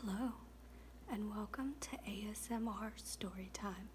Hello, and welcome to ASMR Storytime.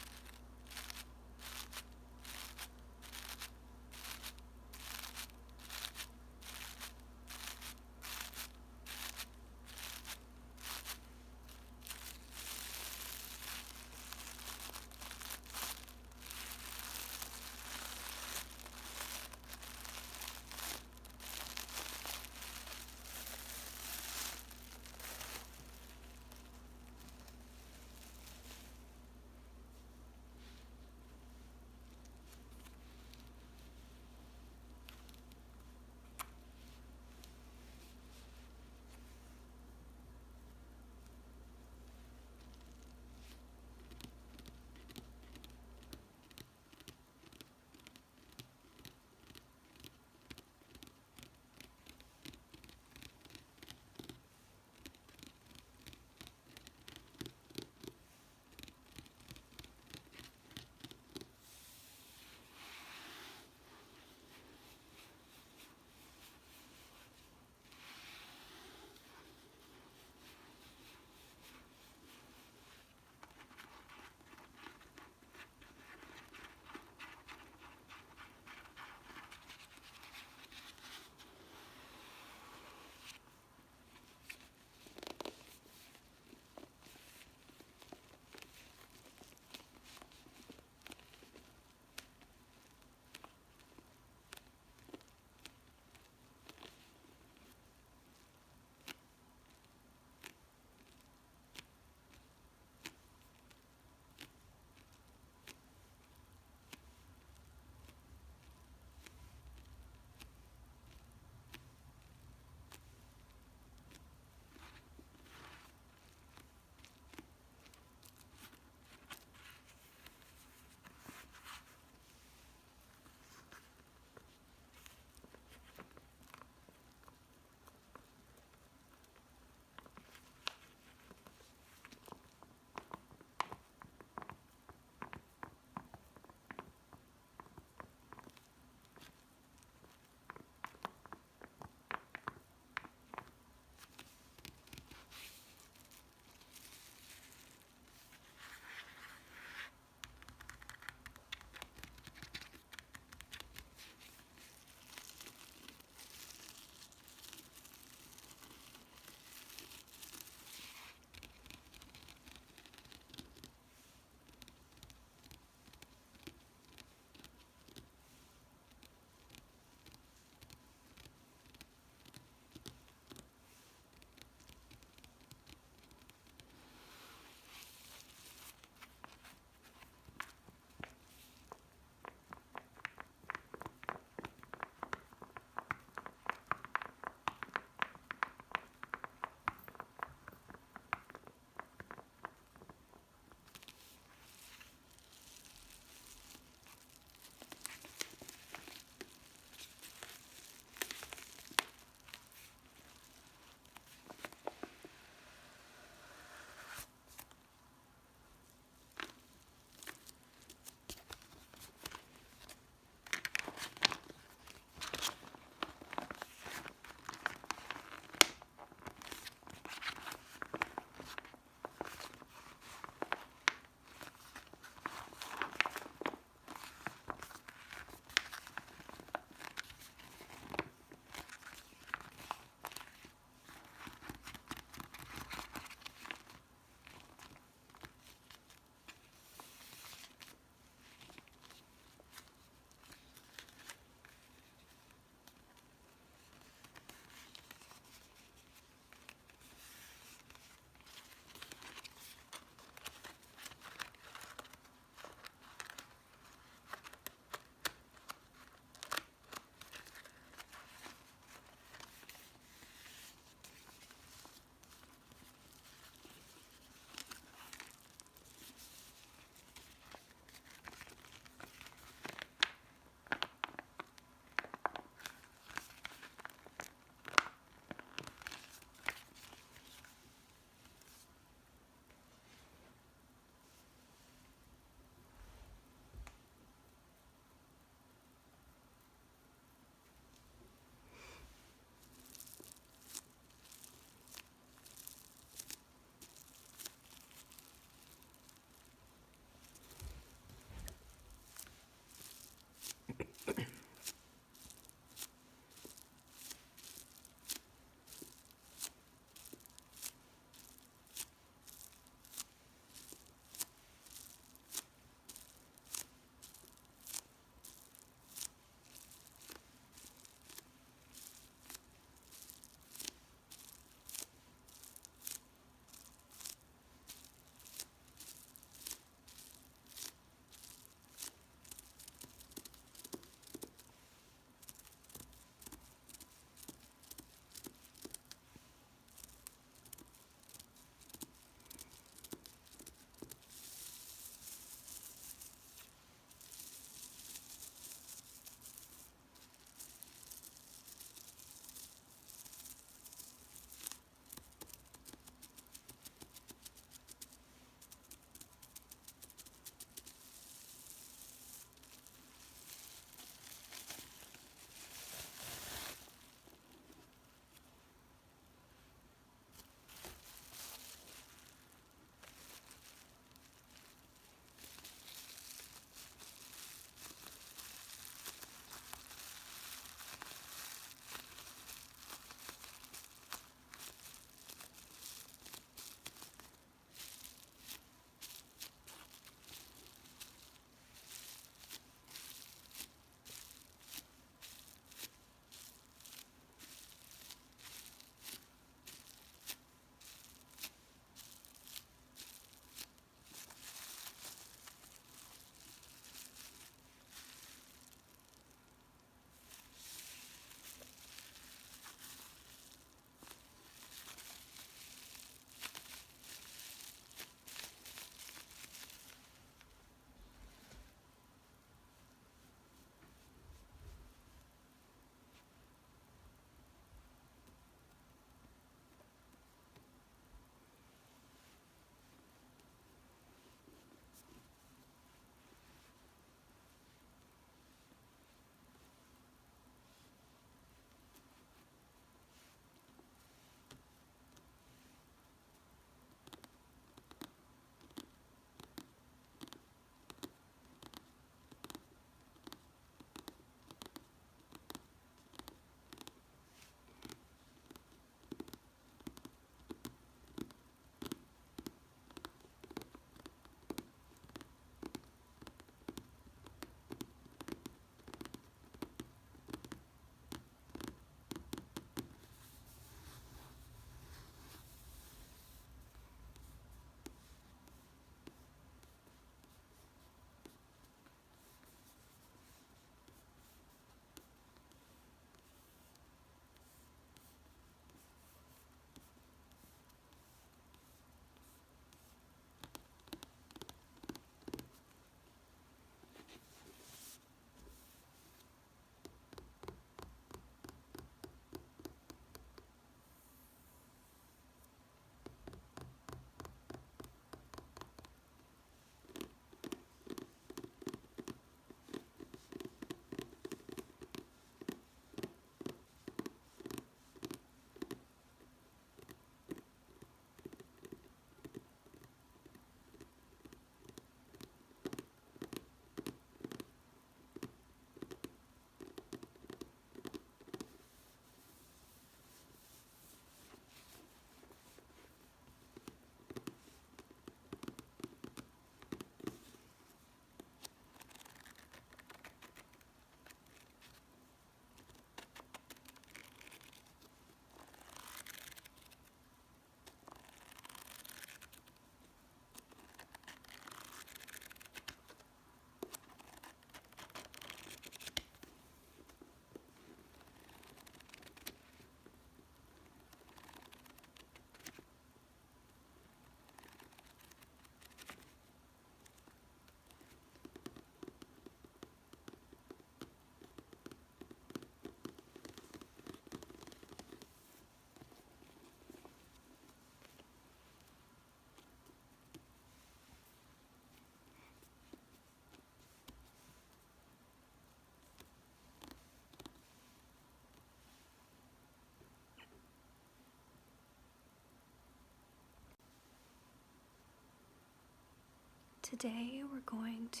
Today we're going to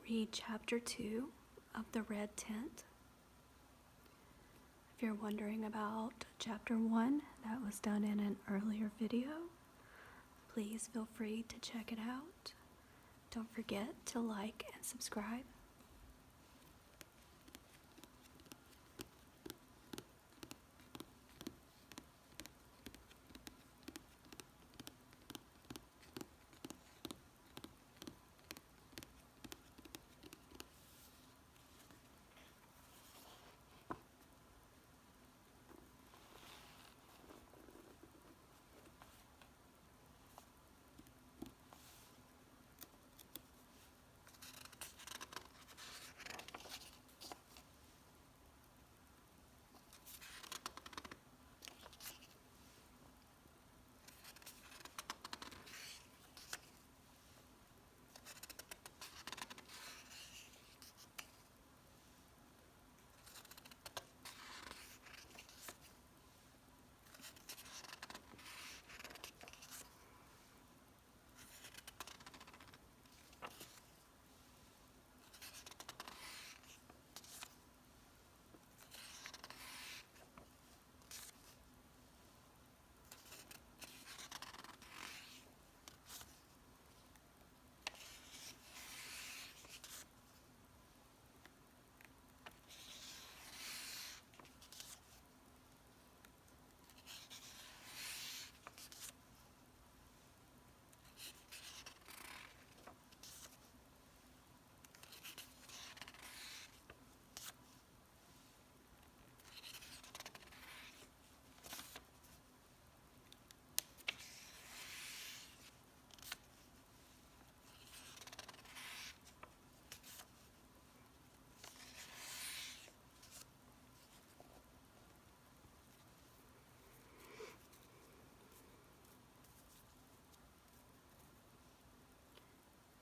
read chapter 2 of The Red Tent. If you're wondering about chapter 1, that was done in an earlier video. Please feel free to check it out. Don't forget to like and subscribe.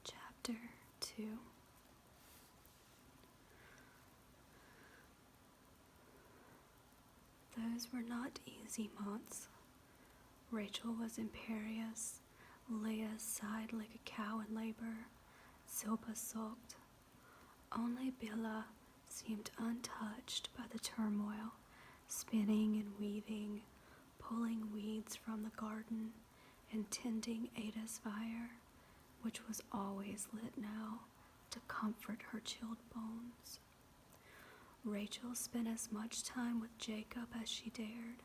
Chapter 2. Those were not easy months. Rachel was imperious, Leah sighed like a cow in labor, Zilpah sulked. Only Bilhah seemed untouched by the turmoil, spinning and weaving, pulling weeds from the garden, and tending Ada's fire, which was always lit now, to comfort her chilled bones. Rachel spent as much time with Jacob as she dared,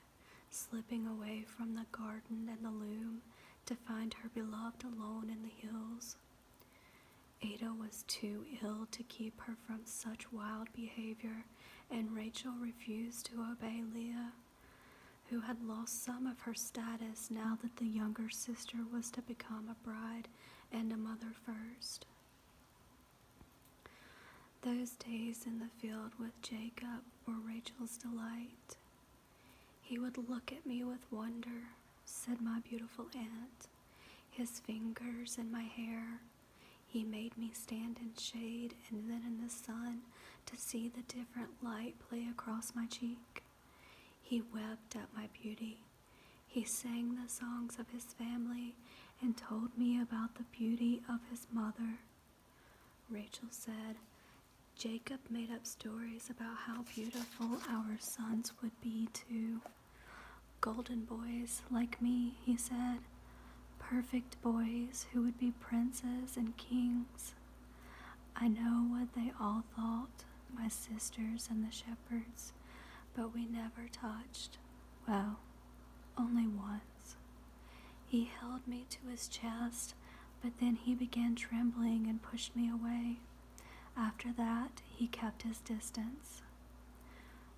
slipping away from the garden and the loom to find her beloved alone in the hills. Ada was too ill to keep her from such wild behavior, and Rachel refused to obey Leah, who had lost some of her status now that the younger sister was to become a bride and a mother first. Those days in the field with Jacob were Rachel's delight. He would look at me with wonder, said my beautiful aunt, his fingers in my hair. He made me stand in shade and then in the sun to see the different light play across my cheek. He wept at my beauty. He sang the songs of his family and told me about the beauty of his mother. Rachel said, Jacob made up stories about how beautiful our sons would be too. Golden boys like me, he said. Perfect boys who would be princes and kings. I know what they all thought, my sisters and the shepherds, but we never touched. Well, only once. He held me to his chest, but then he began trembling and pushed me away. After that, he kept his distance,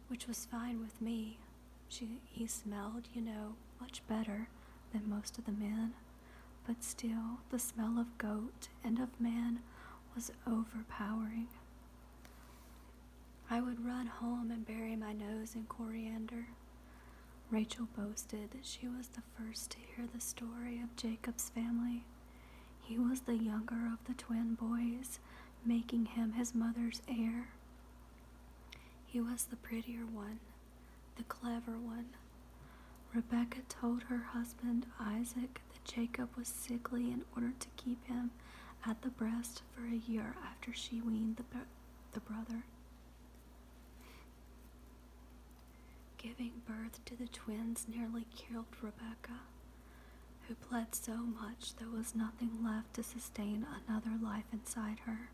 which was fine with me. He smelled, much better than most of the men, but still the smell of goat and of man was overpowering. I would run home and bury my nose in coriander. Rachel boasted that she was the first to hear the story of Jacob's family. He was the younger of the twin boys, making him his mother's heir. He was the prettier one, the clever one. Rebecca told her husband Isaac that Jacob was sickly in order to keep him at the breast for a year after she weaned the brother. Giving birth to the twins nearly killed Rebecca, who bled so much there was nothing left to sustain another life inside her.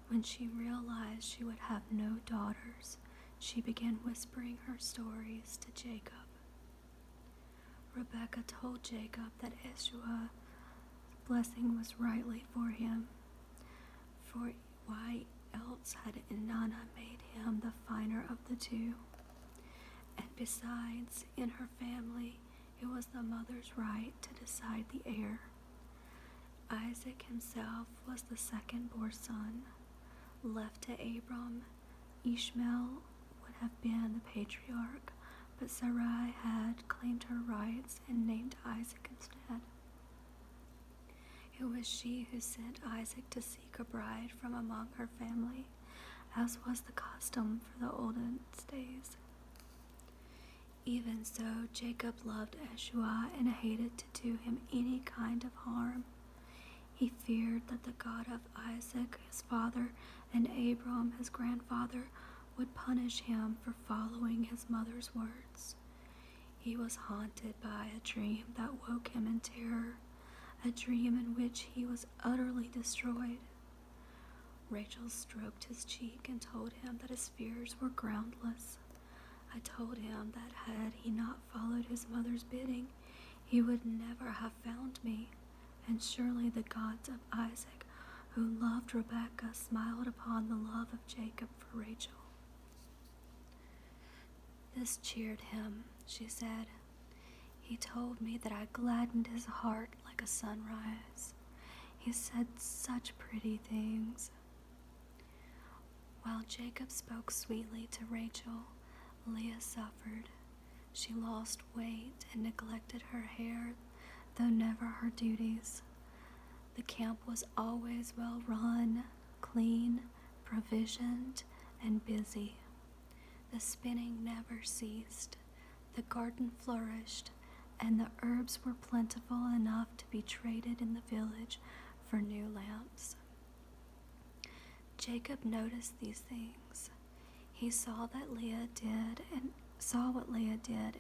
When she realized she would have no daughters, she began whispering her stories to Jacob. Rebecca told Jacob that Esau's blessing was rightly for him, for why else had Inanna made him the finer of the two? And besides, in her family, it was the mother's right to decide the heir. Isaac himself was the second-born son. Left to Abram, Ishmael would have been the patriarch, but Sarai had claimed her rights and named Isaac instead. It was she who sent Isaac to seek a bride from among her family, as was the custom for the olden days. Even so, Jacob loved Esau and hated to do him any kind of harm. He feared that the God of Isaac, his father, and Abram, his grandfather, would punish him for following his mother's words. He was haunted by a dream that woke him in terror, a dream in which he was utterly destroyed. Rachel stroked his cheek and told him that his fears were groundless. I told him that had he not followed his mother's bidding, he would never have found me, and surely the gods of Isaac, who loved Rebekah, smiled upon the love of Jacob for Rachel. This cheered him, she said. He told me that I gladdened his heart like a sunrise. He said such pretty things. While Jacob spoke sweetly to Rachel, Leah suffered. She lost weight and neglected her hair, though never her duties. The camp was always well run, clean, provisioned, and busy. The spinning never ceased. The garden flourished, and the herbs were plentiful enough to be traded in the village for new lamps. Jacob noticed these things. He saw what Leah did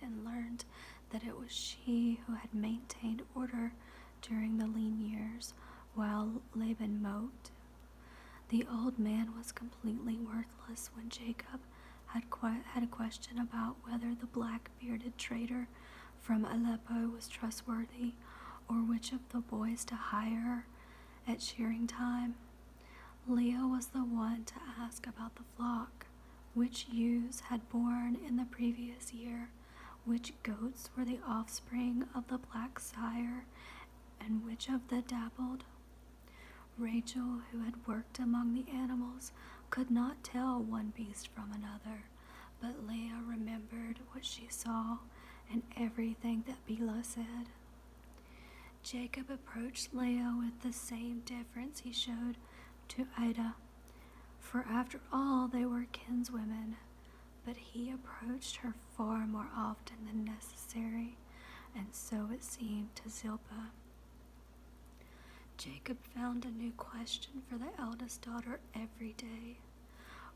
and learned that it was she who had maintained order during the lean years while Laban mowed. The old man was completely worthless when Jacob had a question about whether the black-bearded trader from Aleppo was trustworthy or which of the boys to hire at shearing time. Leah was the one to ask about the flock, which ewes had borne in the previous year, which goats were the offspring of the black sire, and which of the dappled. Rachel, who had worked among the animals, could not tell one beast from another, but Leah remembered what she saw and everything that Bilhah said. Jacob approached Leah with the same deference he showed to Ida, for after all they were kinswomen, but he approached her far more often than necessary, and so it seemed to Zilpah. Jacob found a new question for the eldest daughter every day.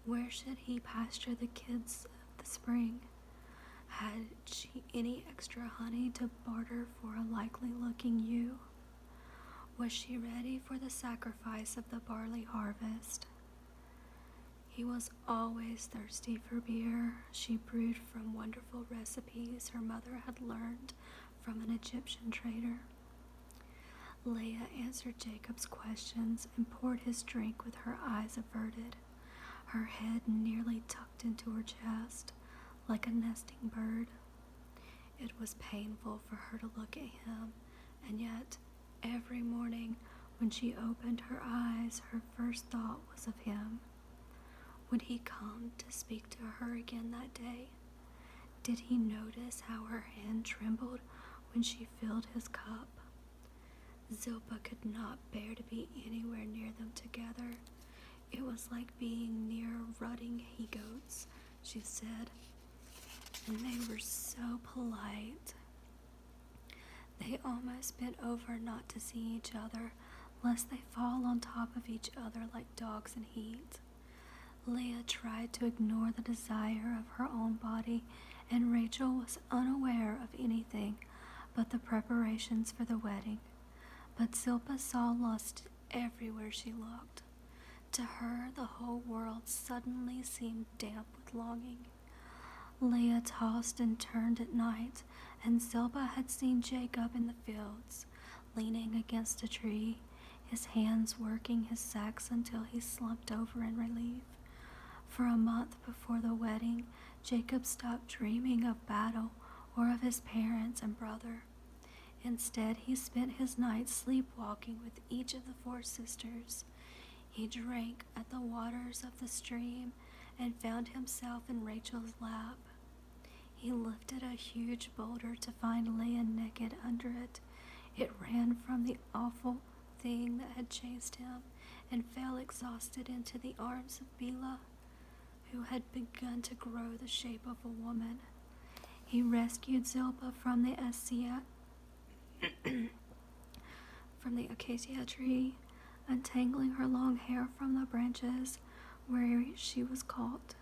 Where should he pasture the kids of the spring? Had she any extra honey to barter for a likely-looking ewe? Was she ready for the sacrifice of the barley harvest? He was always thirsty for beer. She brewed from wonderful recipes her mother had learned from an Egyptian trader. Leah answered Jacob's questions and poured his drink with her eyes averted, her head nearly tucked into her chest, like a nesting bird. It was painful for her to look at him, and yet every morning when she opened her eyes, her first thought was of him. Would he come to speak to her again that day? Did he notice how her hand trembled when she filled his cup? Zilpah could not bear to be anywhere near them together. It was like being near rutting he-goats, she said, and they were so polite. They almost bent over not to see each other, lest they fall on top of each other like dogs in heat. Leah tried to ignore the desire of her own body, and Rachel was unaware of anything but the preparations for the wedding. But Zilpah saw lust everywhere she looked. To her, the whole world suddenly seemed damp with longing. Leah tossed and turned at night, and Zilpah had seen Jacob in the fields, leaning against a tree, his hands working his sacks until he slumped over in relief. For a month before the wedding, Jacob stopped dreaming of battle or of his parents and brother. Instead, he spent his nights sleepwalking with each of the 4 sisters. He drank at the waters of the stream and found himself in Rachel's lap. He lifted a huge boulder to find Leah naked under it. It ran from the awful thing that had chased him and fell exhausted into the arms of Bela, who had begun to grow the shape of a woman. He rescued Zilpah from the acacia tree, untangling her long hair from the branches where she was caught.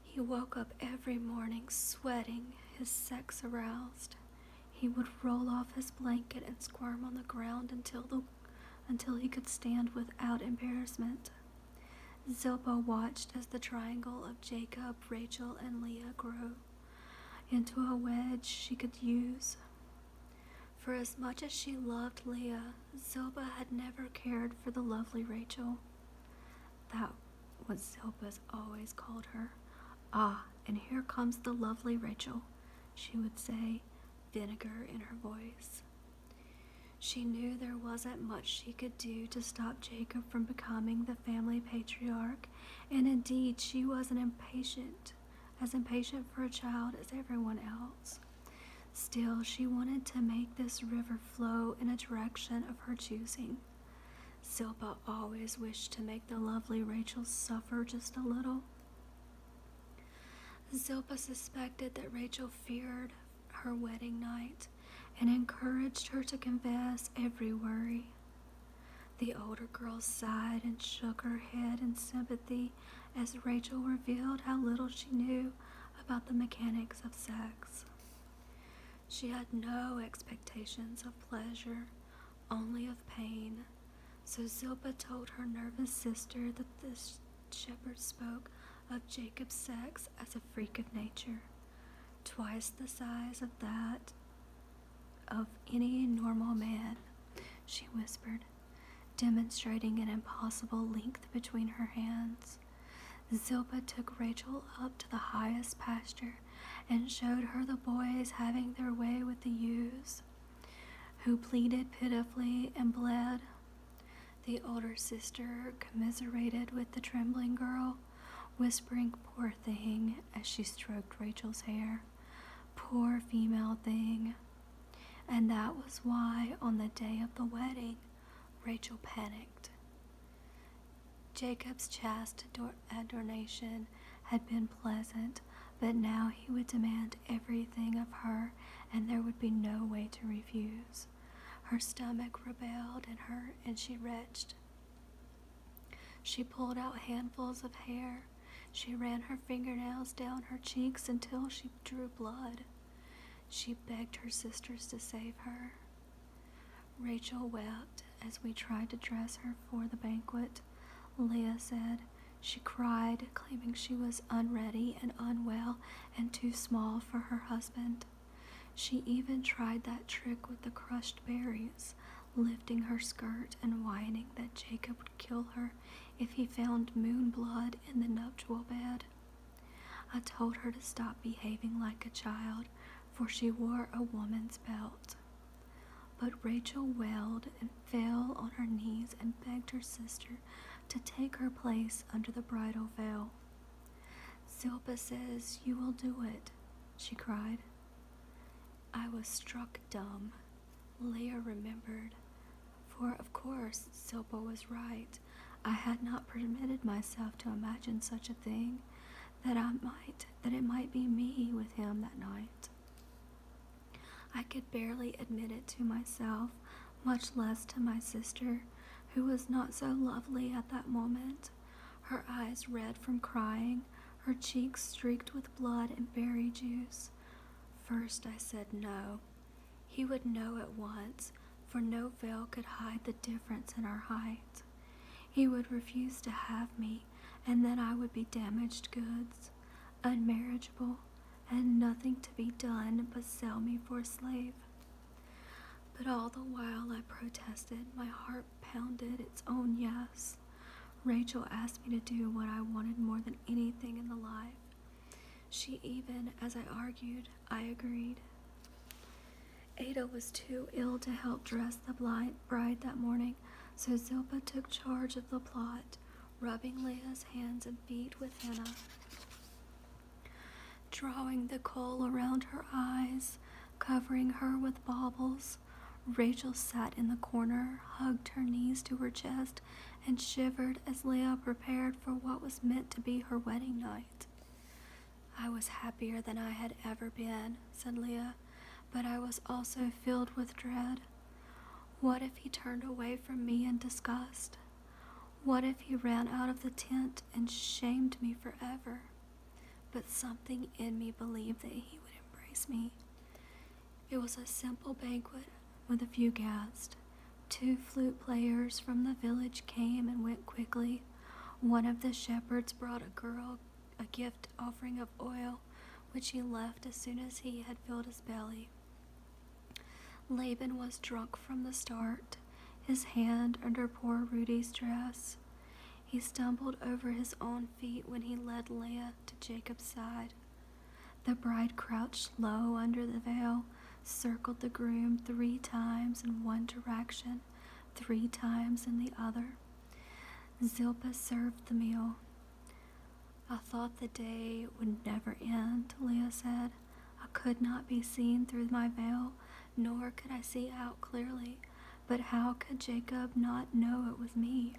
He woke up every morning sweating, his sex aroused. He would roll off his blanket and squirm on the ground until he could stand without embarrassment. Zilpah watched as the triangle of Jacob, Rachel, and Leah grew into a wedge she could use. For as much as she loved Leah, Zilpah had never cared for the lovely Rachel. That was Zilpah's always called her. "Ah, and here comes the lovely Rachel," she would say, vinegar in her voice. She knew there wasn't much she could do to stop Jacob from becoming the family patriarch, and indeed she was as impatient for a child as everyone else. Still, she wanted to make this river flow in a direction of her choosing. Zilpah always wished to make the lovely Rachel suffer just a little. Zilpah suspected that Rachel feared her wedding night and encouraged her to confess every worry. The older girl sighed and shook her head in sympathy as Rachel revealed how little she knew about the mechanics of sex. She had no expectations of pleasure, only of pain, so Zilpah told her nervous sister that the shepherd spoke of Jacob's sex as a freak of nature, twice the size of that of any normal man, she whispered, demonstrating an impossible length between her hands. Zilpah took Rachel up to the highest pasture and showed her the boys having their way with the ewes, who pleaded pitifully and bled. The older sister commiserated with the trembling girl, whispering, "Poor thing," as she stroked Rachel's hair. "Poor female thing." And that was why, on the day of the wedding, Rachel panicked. Jacob's chaste adoration had been pleasant, but now he would demand everything of her, and there would be no way to refuse. Her stomach rebelled in her, and she retched. She pulled out handfuls of hair. She ran her fingernails down her cheeks until she drew blood. She begged her sisters to save her. Rachel wept as we tried to dress her for the banquet. Leah said she cried, claiming she was unready and unwell and too small for her husband. She even tried that trick with the crushed berries, lifting her skirt and whining that Jacob would kill her if he found moon blood in the nuptial bed. I told her to stop behaving like a child, for she wore a woman's belt. But Rachel wailed and fell on her knees and begged her sister to take her place under the bridal veil. "Zilpah says you will do it," she cried. I was struck dumb. Leah remembered, for of course Zilpah was right. I had not permitted myself to imagine such a thing, that it might be me with him that night. I could barely admit it to myself, much less to my sister, who was not so lovely at that moment, her eyes red from crying, her cheeks streaked with blood and berry juice. First I said no. He would know at once, for no veil could hide the difference in our height. He would refuse to have me, and then I would be damaged goods, unmarriageable, and nothing to be done but sell me for a slave. But all the while I protested, my heart pounded its own yes. Rachel asked me to do what I wanted more than anything in the life. She even, as I argued, I agreed. Ada was too ill to help dress the bride that morning, so Zilpah took charge of the plot, rubbing Leah's hands and feet with henna, drawing the kohl around her eyes, covering her with baubles. Rachel sat in the corner, hugged her knees to her chest, and shivered as Leah prepared for what was meant to be her wedding night. I was happier than I had ever been, said Leah, but I was also filled with dread. What if he turned away from me in disgust? What if he ran out of the tent and shamed me forever? But something in me believed that he would embrace me. It was a simple banquet with a few guests. 2 flute players from the village came and went quickly. One of the shepherds brought a girl a gift offering of oil, which he left as soon as he had filled his belly. Laban was drunk from the start, his hand under poor Rudy's dress. He stumbled over his own feet when he led Leah to Jacob's side. The bride crouched low under the veil, circled the groom 3 times in one direction, 3 times in the other. Zilpah served the meal. I thought the day would never end, Leah said. I could not be seen through my veil, nor could I see out clearly. But how could Jacob not know it was me?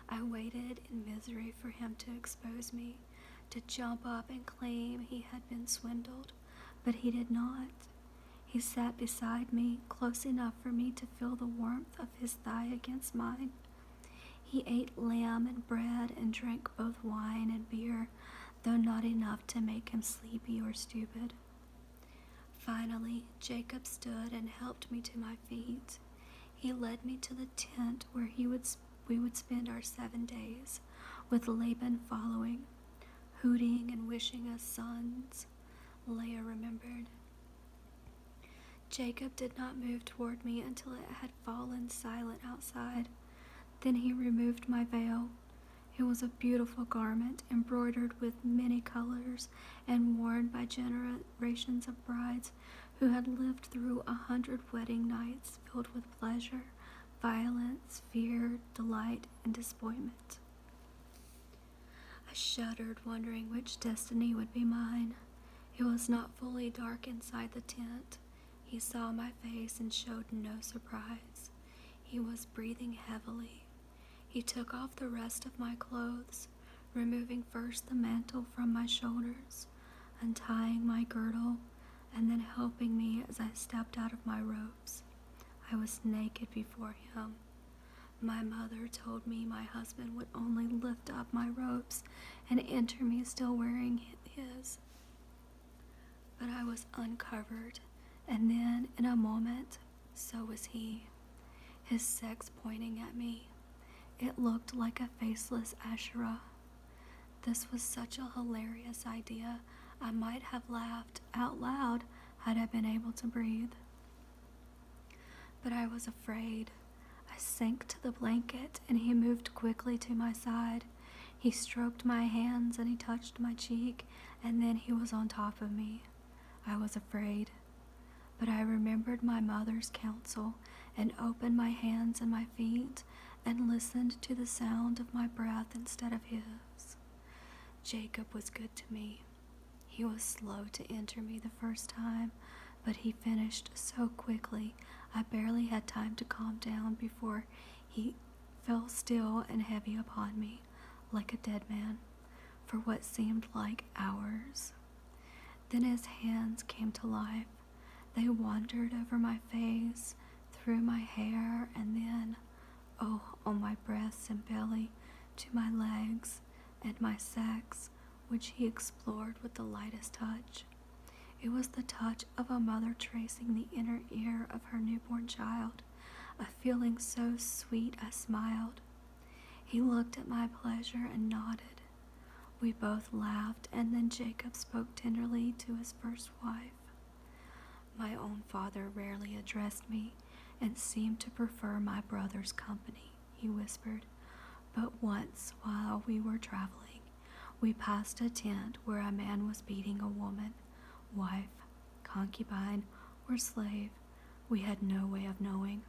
I waited in misery for him to expose me, to jump up and claim he had been swindled, but he did not. He sat beside me, close enough for me to feel the warmth of his thigh against mine. He ate lamb and bread and drank both wine and beer, though not enough to make him sleepy or stupid. Finally, Jacob stood and helped me to my feet. He led me to the tent where we would spend our 7 days, with Laban following, hooting and wishing us sons, Leah remembered. Jacob did not move toward me until it had fallen silent outside. Then he removed my veil. It was a beautiful garment, embroidered with many colors and worn by generations of brides who had lived through 100 wedding nights filled with pleasure, violence, fear, delight, and disappointment. I shuddered, wondering which destiny would be mine. It was not fully dark inside the tent. He saw my face and showed no surprise. He was breathing heavily. He took off the rest of my clothes, removing first the mantle from my shoulders, untying my girdle, and then helping me as I stepped out of my robes. I was naked before him. My mother told me my husband would only lift up my robes and enter me still wearing his. But I was uncovered, and then, in a moment, so was he, his sex pointing at me. It looked like a faceless Asherah. This was such a hilarious idea, I might have laughed out loud had I been able to breathe. But I was afraid. I sank to the blanket, and he moved quickly to my side. He stroked my hands and he touched my cheek, and then he was on top of me. I was afraid. But I remembered my mother's counsel and opened my hands and my feet and listened to the sound of my breath instead of his. Jacob was good to me. He was slow to enter me the first time, but he finished so quickly I barely had time to calm down before he fell still and heavy upon me, like a dead man, for what seemed like hours. Then his hands came to life. They wandered over my face, through my hair, and then, oh, on my breasts and belly, to my legs and my sex, which he explored with the lightest touch. It was the touch of a mother tracing the inner ear of her newborn child, a feeling so sweet I smiled. He looked at my pleasure and nodded. We both laughed, and then Jacob spoke tenderly to his first wife. My own father rarely addressed me, and seemed to prefer my brother's company, he whispered. But once, while we were traveling, we passed a tent where a man was beating a woman, wife, concubine, or slave. We had no way of knowing.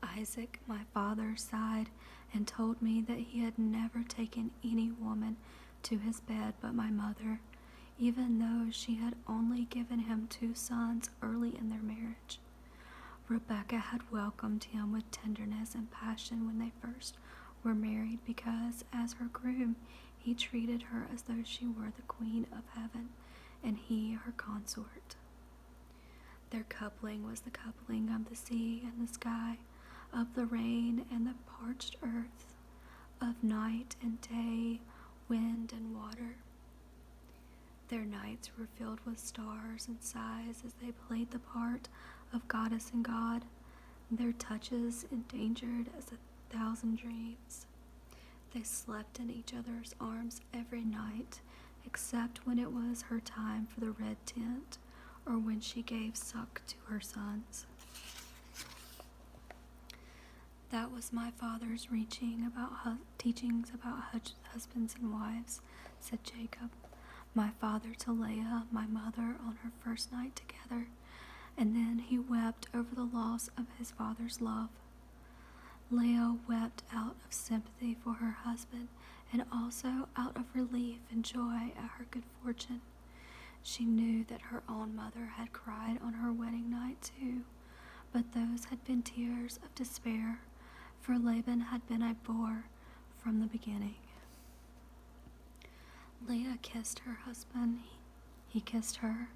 Isaac, my father, sighed and told me that he had never taken any woman to his bed but my mother, even though she had only given him 2 sons early in their marriage. Rebecca had welcomed him with tenderness and passion when they first were married, because as her groom he treated her as though she were the queen of heaven and he her consort. Their coupling was the coupling of the sea and the sky, of the rain and the parched earth, of night and day, wind and water. Their nights were filled with stars and sighs as they played the part of goddess and god, their touches endangered as 1,000 dreams. They slept in each other's arms every night, except when it was her time for the red tent, or when she gave suck to her sons. That was my father's teachings about husbands and wives, said Jacob. My father to Leah, my mother, on her first night together, and then he wept over the loss of his father's love. Leah wept out of sympathy for her husband, and also out of relief and joy at her good fortune. She knew that her own mother had cried on her wedding night too, but those had been tears of despair, for Laban had been a bore from the beginning. Leah kissed her husband. He kissed her.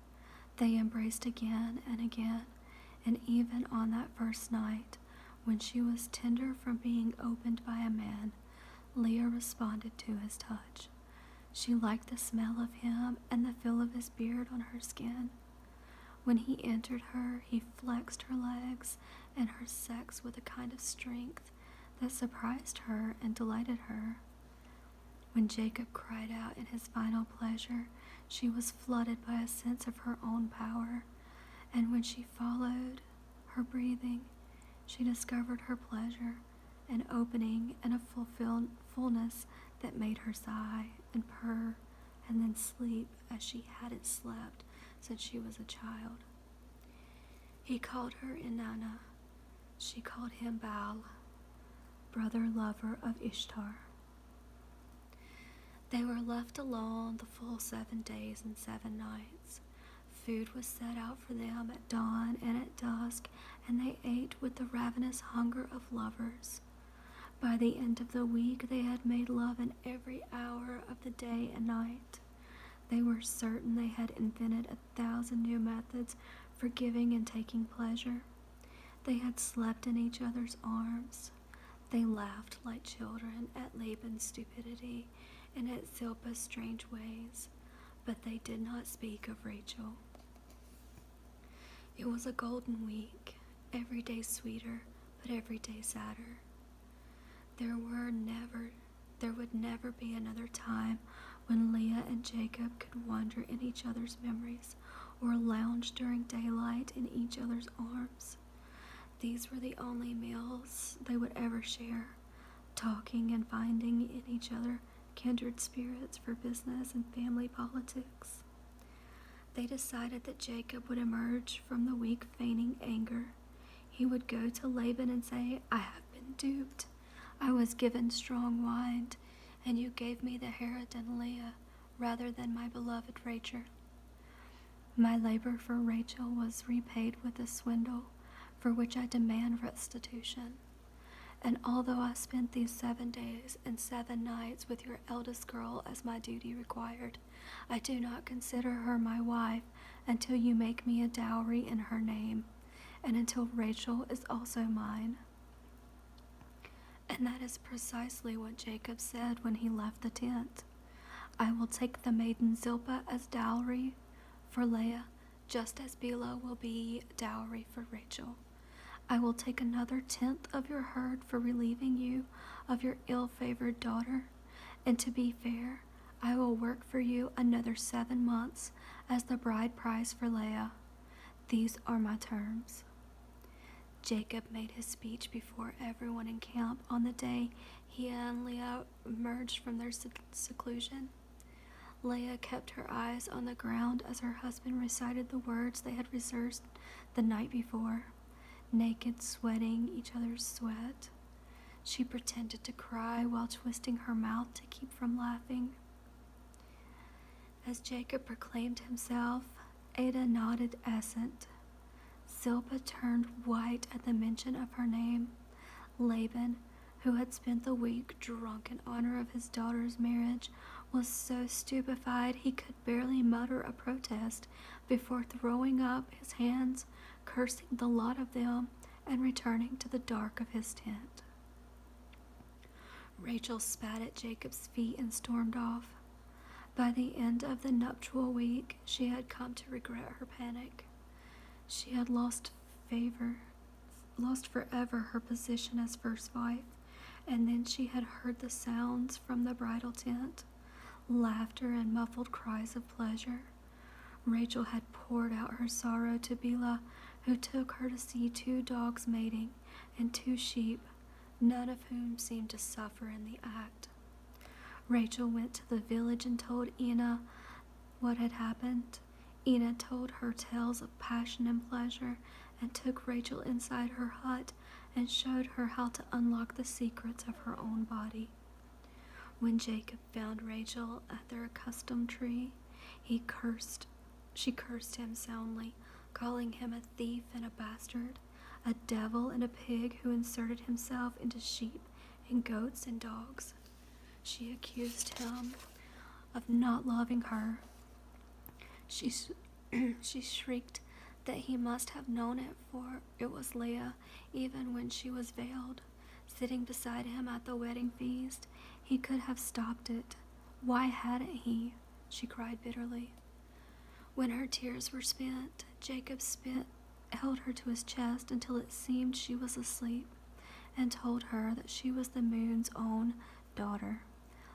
They embraced again, and even on that first night, when she was tender from being opened by a man, Leah responded to his touch. She liked the smell of him and the feel of his beard on her skin. When he entered her, he flexed her legs and her sex with a kind of strength that surprised her and delighted her. When Jacob cried out in his final pleasure, she was flooded by a sense of her own power, and when she followed her breathing, she discovered her pleasure, an opening and a fullness that made her sigh and purr and then sleep as she hadn't slept since she was a child. He called her Inanna. She called him Baal, brother lover of Ishtar. They were left alone the full 7 days and 7 nights. Food was set out for them at dawn and at dusk, and they ate with the ravenous hunger of lovers. By the end of the week, they had made love in every hour of the day and night. They were certain they had invented 1,000 new methods for giving and taking pleasure. They had slept in each other's arms. They laughed like children at Laban's stupidity and at Zilpah's strange ways, but they did not speak of Rachel. It was a golden week, every day sweeter, but every day sadder. There would never be another time when Leah and Jacob could wander in each other's memories or lounge during daylight in each other's arms. These were the only meals they would ever share, talking and finding in each other kindred spirits for business and family politics. They decided that Jacob would emerge from the week feigning anger. He would go to Laban and say, "I have been duped. I was given strong wine, and you gave me the harridan Leah rather than my beloved Rachel. My labor for Rachel was repaid with a swindle, for which I demand restitution. And although I spent these 7 days and 7 nights with your eldest girl as my duty required, I do not consider her my wife until you make me a dowry in her name, and until Rachel is also mine." And that is precisely what Jacob said when he left the tent. "I will take the maiden Zilpah as dowry for Leah, just as Bilhah will be dowry for Rachel. I will take another tenth of your herd for relieving you of your ill-favored daughter, and to be fair, I will work for you another 7 months as the bride price for Leah. These are my terms." Jacob made his speech before everyone in camp on the day he and Leah emerged from their seclusion. Leah kept her eyes on the ground as her husband recited the words they had rehearsed the night before, naked, sweating each other's sweat. She pretended to cry while twisting her mouth to keep from laughing. As Jacob proclaimed himself, Ada nodded assent. Zilpah turned white at the mention of her name. Laban, who had spent the week drunk in honor of his daughter's marriage, was so stupefied he could barely mutter a protest before throwing up his hands, cursing the lot of them, and returning to the dark of his tent. Rachel spat at Jacob's feet and stormed off. By the end of the nuptial week, she had come to regret her panic. She had lost forever her position as first wife, and then she had heard the sounds from the bridal tent, laughter and muffled cries of pleasure. Rachel had poured out her sorrow to Bilhah, who took her to see 2 dogs mating and 2 sheep, none of whom seemed to suffer in the act. Rachel went to the village and told Ina what had happened. Ina told her tales of passion and pleasure and took Rachel inside her hut and showed her how to unlock the secrets of her own body. When Jacob found Rachel at their accustomed tree, she cursed him soundly, calling him a thief and a bastard, a devil and a pig who inserted himself into sheep and goats and dogs. She accused him of not loving her. She shrieked that he must have known it, for it was Leah, even when she was veiled. Sitting beside him at the wedding feast, he could have stopped it. Why hadn't he? She cried bitterly. When her tears were spent, Jacob held her to his chest until it seemed she was asleep, and told her that she was the moon's own daughter,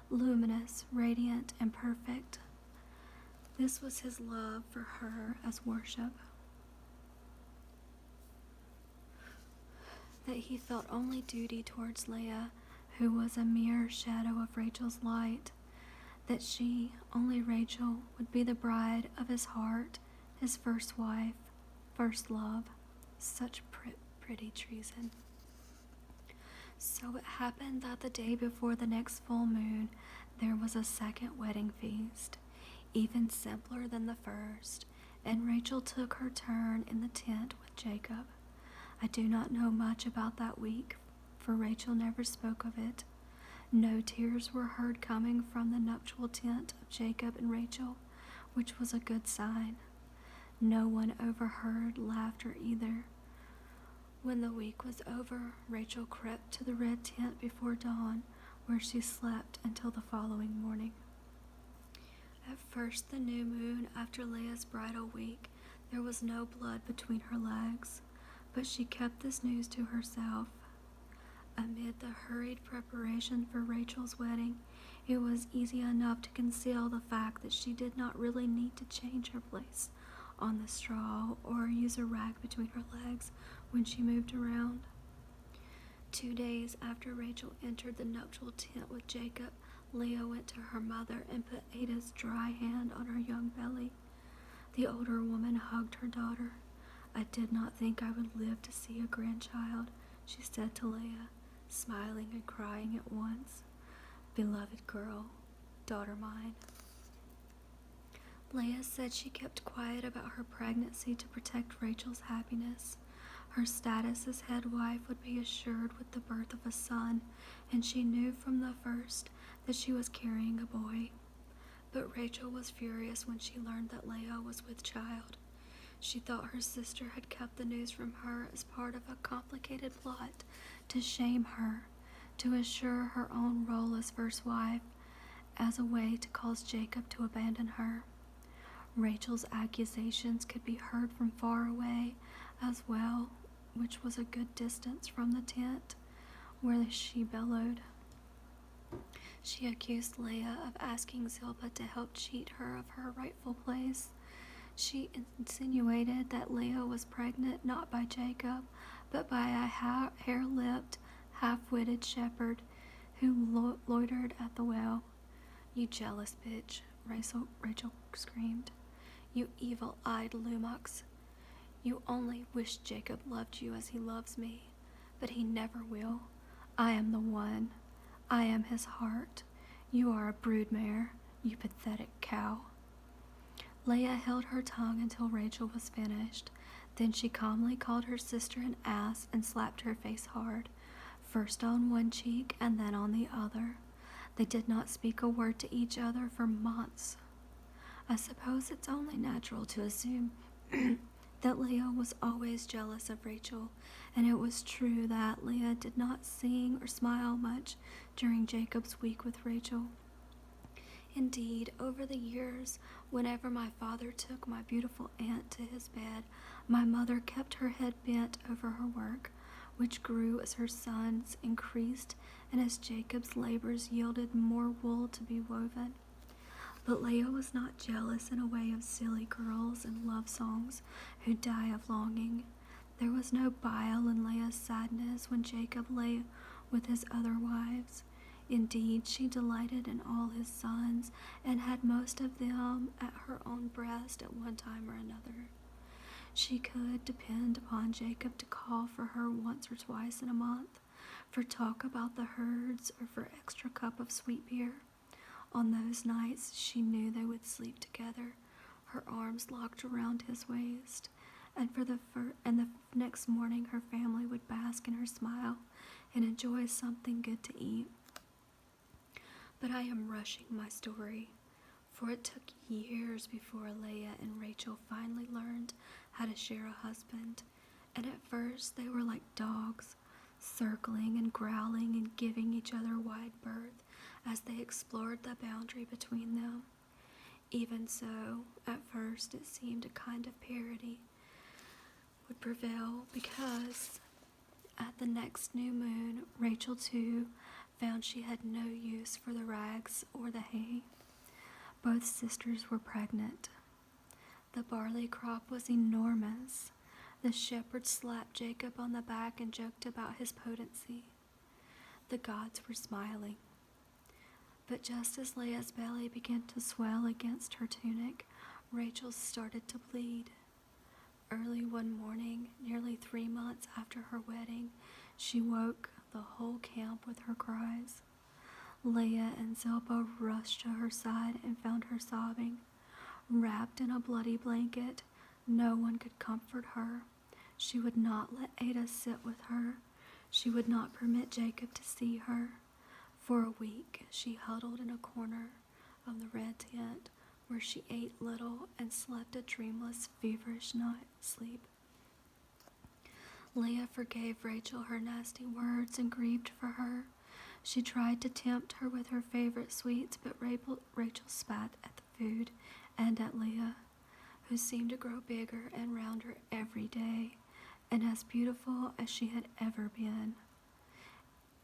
luminous, radiant, and perfect. This was his love for her as worship. That he felt only duty towards Leah, who was a mere shadow of Rachel's light. That she, only Rachel, would be the bride of his heart, his first wife, first love. Such pretty treason. So it happened that the day before the next full moon, there was a second wedding feast, even simpler than the first, and Rachel took her turn in the tent with Jacob. I do not know much about that week, for Rachel never spoke of it. No tears were heard coming from the nuptial tent of Jacob and Rachel, which was a good sign. No one overheard laughter either. When the week was over, Rachel crept to the red tent before dawn, where she slept until the following morning. At first the new moon after Leah's bridal week, there was no blood between her legs, but she kept this news to herself. Amid the hurried preparation for Rachel's wedding, it was easy enough to conceal the fact that she did not really need to change her place on the straw or use a rag between her legs when she moved around. 2 days after Rachel entered the nuptial tent with Jacob, Leah went to her mother and put Ada's dry hand on her young belly. The older woman hugged her daughter. "I did not think I would live to see a grandchild," she said to Leah, smiling and crying at once. "Beloved girl, daughter mine." Leah said she kept quiet about her pregnancy to protect Rachel's happiness. Her status as head wife would be assured with the birth of a son, and she knew from the first that she was carrying a boy. But Rachel was furious when she learned that Leah was with child. She thought her sister had kept the news from her as part of a complicated plot to shame her, to assure her own role as first wife, as a way to cause Jacob to abandon her. Rachel's accusations could be heard from far away as well, which was a good distance from the tent where she bellowed. She accused Leah of asking Zilpah to help cheat her of her rightful place. She insinuated that Leah was pregnant not by Jacob, but by a hair-lipped, half-witted shepherd who loitered at the well. "You jealous bitch," Rachel screamed. "You evil-eyed lummox. You only wish Jacob loved you as he loves me, but he never will. I am the one. I am his heart. You are a broodmare, you pathetic cow." Leah held her tongue until Rachel was finished. Then she calmly called her sister an ass and slapped her face hard, first on one cheek and then on the other. They did not speak a word to each other for months. I suppose it's only natural to assume that Leah was always jealous of Rachel, and it was true that Leah did not sing or smile much during Jacob's week with Rachel. Indeed, over the years, whenever my father took my beautiful aunt to his bed, my mother kept her head bent over her work, which grew as her sons increased and as Jacob's labors yielded more wool to be woven. But Leah was not jealous in a way of silly girls and love songs who die of longing. There was no bile in Leah's sadness when Jacob lay with his other wives. Indeed, she delighted in all his sons and had most of them at her own breast at one time or another. She could depend upon Jacob to call for her once or twice in a month, for talk about the herds or for extra cup of sweet beer. On those nights, she knew they would sleep together, her arms locked around his waist, and the next morning her family would bask in her smile and enjoy something good to eat. But I am rushing my story, for it took years before Leah and Rachel finally learned how to share a husband, and at first they were like dogs, circling and growling and giving each other wide berth as they explored the boundary between them. Even so, at first it seemed a kind of parody would prevail, because at the next new moon, Rachel too found she had no use for the rags or the hay. Both sisters were pregnant. The barley crop was enormous. The shepherd slapped Jacob on the back and joked about his potency. The gods were smiling. But just as Leah's belly began to swell against her tunic, Rachel started to bleed. Early one morning, nearly 3 months after her wedding, she woke the whole camp with her cries. Leah and Zilpah rushed to her side and found her sobbing. Wrapped in a bloody blanket, no one could comfort her. She would not let Ada sit with her. She would not permit Jacob to see her. For a week, she huddled in a corner of the red tent, where she ate little and slept a dreamless, feverish night sleep. Leah forgave Rachel her nasty words and grieved for her. She tried to tempt her with her favorite sweets, but Rachel spat at the food and at Leah, who seemed to grow bigger and rounder every day, and as beautiful as she had ever been.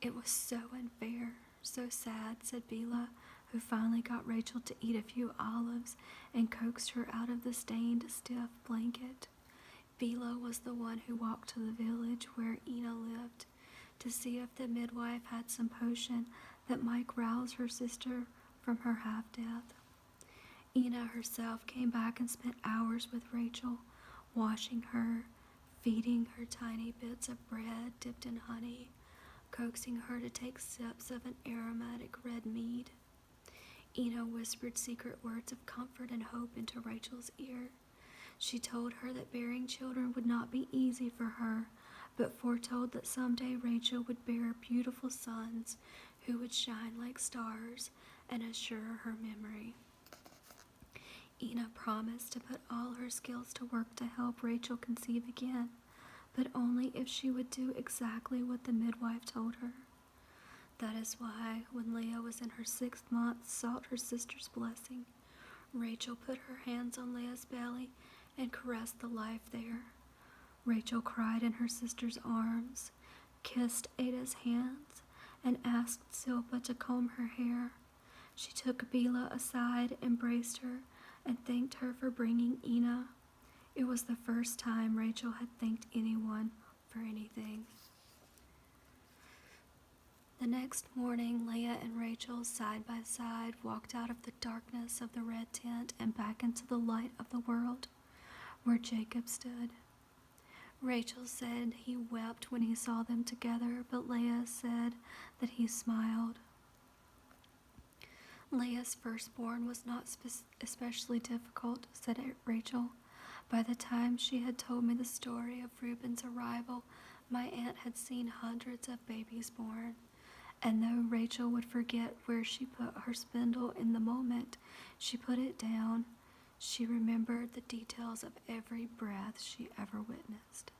"It was so unfair, so sad," said Bila, who finally got Rachel to eat a few olives and coaxed her out of the stained, stiff blanket. Bila was the one who walked to the village where Ina lived to see if the midwife had some potion that might rouse her sister from her half-death. Ina herself came back and spent hours with Rachel, washing her, feeding her tiny bits of bread dipped in honey, coaxing her to take sips of an aromatic red mead. Ina whispered secret words of comfort and hope into Rachel's ear. She told her that bearing children would not be easy for her, but foretold that someday Rachel would bear beautiful sons who would shine like stars and assure her memory. Ina promised to put all her skills to work to help Rachel conceive again, but only if she would do exactly what the midwife told her. That is why, when Leah was in her 6th month, sought her sister's blessing, Rachel put her hands on Leah's belly and caressed the life there. Rachel cried in her sister's arms, kissed Ada's hands, and asked Zilpah to comb her hair. She took Bila aside, embraced her, and thanked her for bringing Ina. It was the first time Rachel had thanked anyone for anything. The next morning, Leah and Rachel, side by side, walked out of the darkness of the red tent and back into the light of the world, where Jacob stood. Rachel said he wept when he saw them together, but Leah said that he smiled. Leah's firstborn was not especially difficult, said Rachel. By the time she had told me the story of Reuben's arrival, my aunt had seen hundreds of babies born. And though Rachel would forget where she put her spindle in the moment she put it down, she remembered the details of every breath she ever witnessed.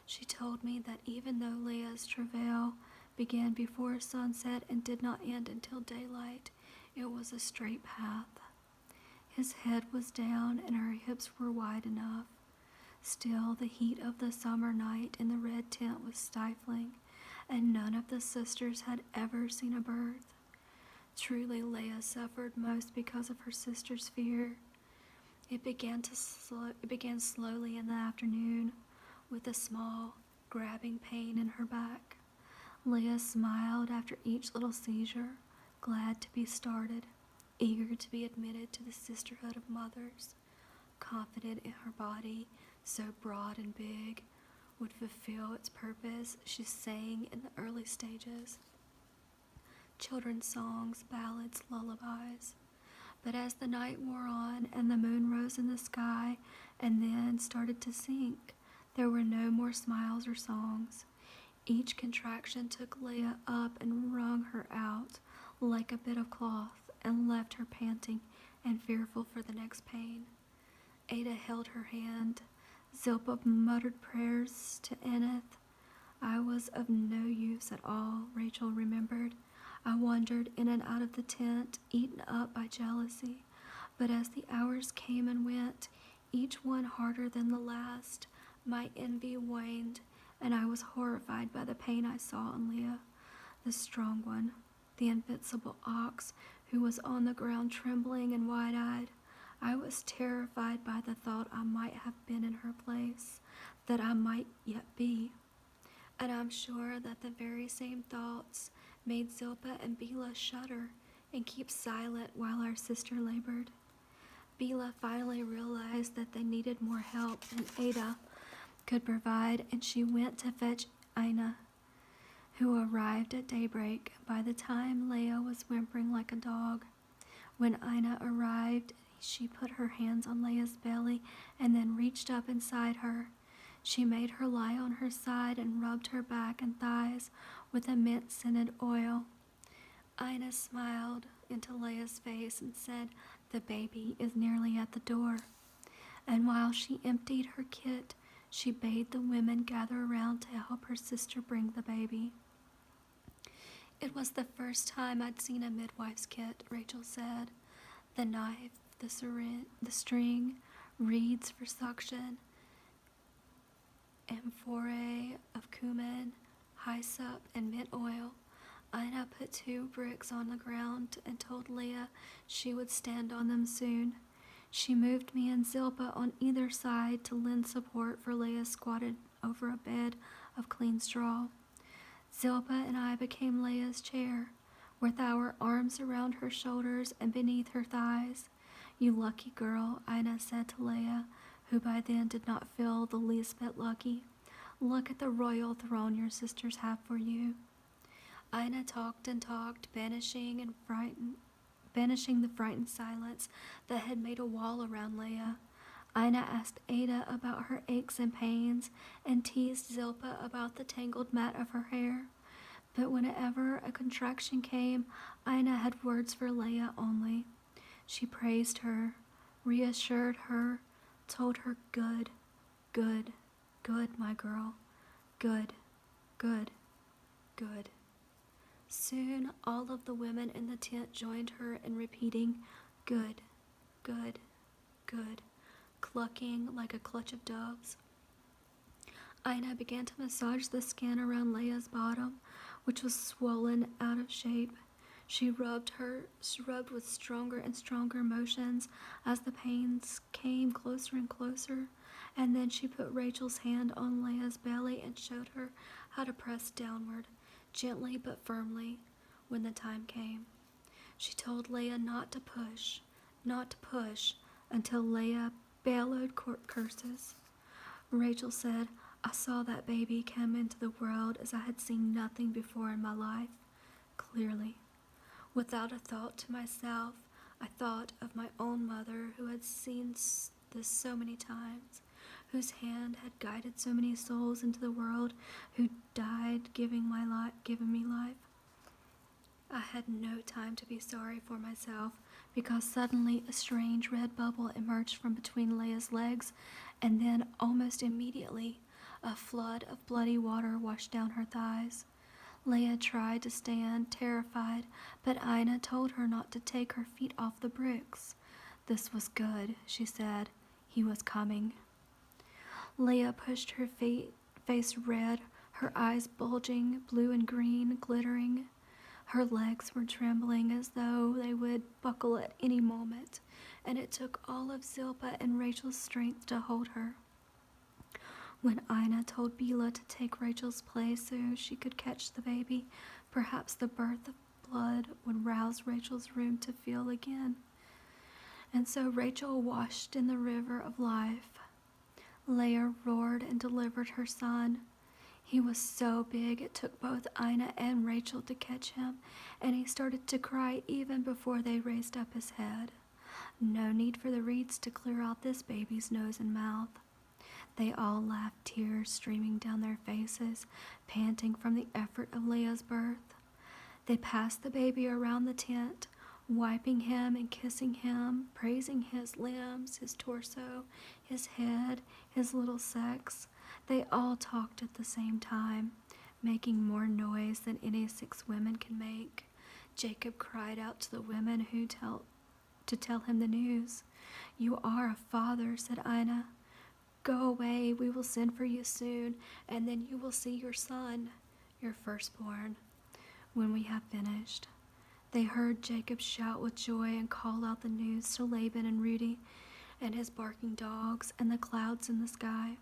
She told me that even though Leah's travail began before sunset and did not end until daylight, it was a straight path. His head was down and her hips were wide enough. Still, the heat of the summer night in the red tent was stifling, and none of the sisters had ever seen a birth. Truly, Leah suffered most because of her sister's fear. It began slowly in the afternoon, with a small, grabbing pain in her back. Leah smiled after each little seizure, glad to be started, eager to be admitted to the sisterhood of mothers, confident in her body, so broad and big, would fulfill its purpose. She sang in the early stages, children's songs, ballads, lullabies. But as the night wore on and the moon rose in the sky and then started to sink, there were no more smiles or songs. Each contraction took Leah up and wrung her out like a bit of cloth and left her panting and fearful for the next pain. Ada held her hand. Zilpah muttered prayers to Aneth. I was of no use at all, Rachel remembered. I wandered in and out of the tent, eaten up by jealousy. But as the hours came and went, each one harder than the last, my envy waned, and I was horrified by the pain I saw in Leah, the strong one, the invincible ox who was on the ground trembling and wide-eyed. I was terrified by the thought I might have been in her place, that I might yet be. And I'm sure that the very same thoughts made Zilpah and Bila shudder and keep silent while our sister labored. Bila finally realized that they needed more help than Ada could provide, and she went to fetch Ina, who arrived at daybreak. By the time Leah was whimpering like a dog. When Ina arrived, she put her hands on Leah's belly and then reached up inside her. She made her lie on her side and rubbed her back and thighs with a mint-scented oil. Ina smiled into Leah's face and said, "The baby is nearly at the door." And while she emptied her kit, she bade the women gather around to help her sister bring the baby. It was the first time I'd seen a midwife's kit, Rachel said. The knife, the syringe, the string, reeds for suction, amphorae of cumin, hyssop, and mint oil. Ina put 2 bricks on the ground and told Leah she would stand on them soon. She moved me and Zilpah on either side to lend support for Leah squatted over a bed of clean straw. Zilpah and I became Leah's chair, with our arms around her shoulders and beneath her thighs. "You lucky girl," Ina said to Leah, who by then did not feel the least bit lucky. "Look at the royal throne your sisters have for you." Ina talked and talked, banishing the frightened silence that had made a wall around Leah. Ina asked Ada about her aches and pains and teased Zilpah about the tangled mat of her hair. But whenever a contraction came, Ina had words for Leah only. She praised her, reassured her, told her, "Good, good, good, my girl. Good, good, good." Soon all of the women in the tent joined her in repeating, "Good, good, good," clucking like a clutch of doves. Ina began to massage the skin around Leia's bottom, which was swollen out of shape. She rubbed with stronger and stronger motions as the pains came closer and closer, and then she put Rachel's hand on Leia's belly and showed her how to press downward, gently but firmly, when the time came. She told Leia not to push, until Leia bellowed curses. Rachel said, "I saw that baby come into the world as I had seen nothing before in my life, clearly. Without a thought to myself, I thought of my own mother who had seen this so many times, whose hand had guided so many souls into the world, who died giving me life. I had no time to be sorry for myself, because suddenly a strange red bubble emerged from between Leia's legs, and then, almost immediately, a flood of bloody water washed down her thighs. Leia tried to stand, terrified, but Ina told her not to take her feet off the bricks. This was good, she said. He was coming. Leia pushed her face red, her eyes bulging, blue and green, glittering. Her legs were trembling as though they would buckle at any moment, and it took all of Zilpa and Rachel's strength to hold her. When Ina told Bila to take Rachel's place so she could catch the baby, perhaps the birth of blood would rouse Rachel's room to feel again. And so Rachel washed in the river of life. Leia roared and delivered her son. He was so big it took both Ina and Rachel to catch him, and he started to cry even before they raised up his head. No need for the reeds to clear out this baby's nose and mouth. They all laughed, tears streaming down their faces, panting from the effort of Leia's birth. They passed the baby around the tent, wiping him and kissing him, praising his limbs, his torso, his head, his little sex. They all talked at the same time, making more noise than any 6 women can make. Jacob cried out to the women to tell him the news. "You are a father," said Ina. "Go away, we will send for you soon, and then you will see your son, your firstborn, when we have finished." They heard Jacob shout with joy and call out the news to Laban and Rudy and his barking dogs and the clouds in the sky.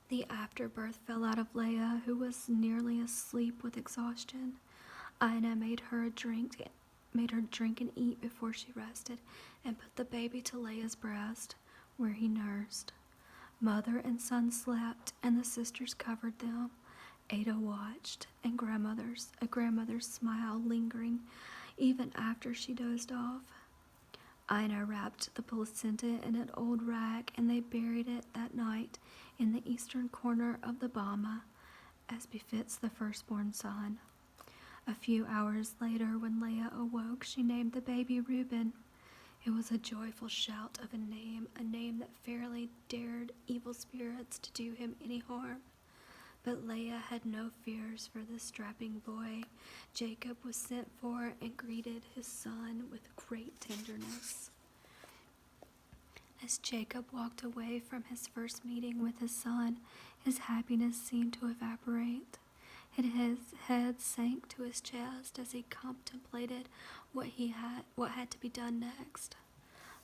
The afterbirth fell out of Leia, who was nearly asleep with exhaustion. Ina made her drink and eat before she rested, and put the baby to Leia's breast, where he nursed. Mother and son slept, and the sisters covered them. Ada watched, and a grandmother's smile lingering even after she dozed off. Ina wrapped the placenta in an old rag, and they buried it that night in the eastern corner of the bama, as befits the firstborn son. A few hours later, when Leia awoke, she named the baby Reuben. It was a joyful shout of a name that fairly dared evil spirits to do him any harm. But Leia had no fears for this strapping boy. Jacob was sent for and greeted his son with great tenderness. As Jacob walked away from his first meeting with his son, his happiness seemed to evaporate. His head sank to his chest as he contemplated what had to be done next.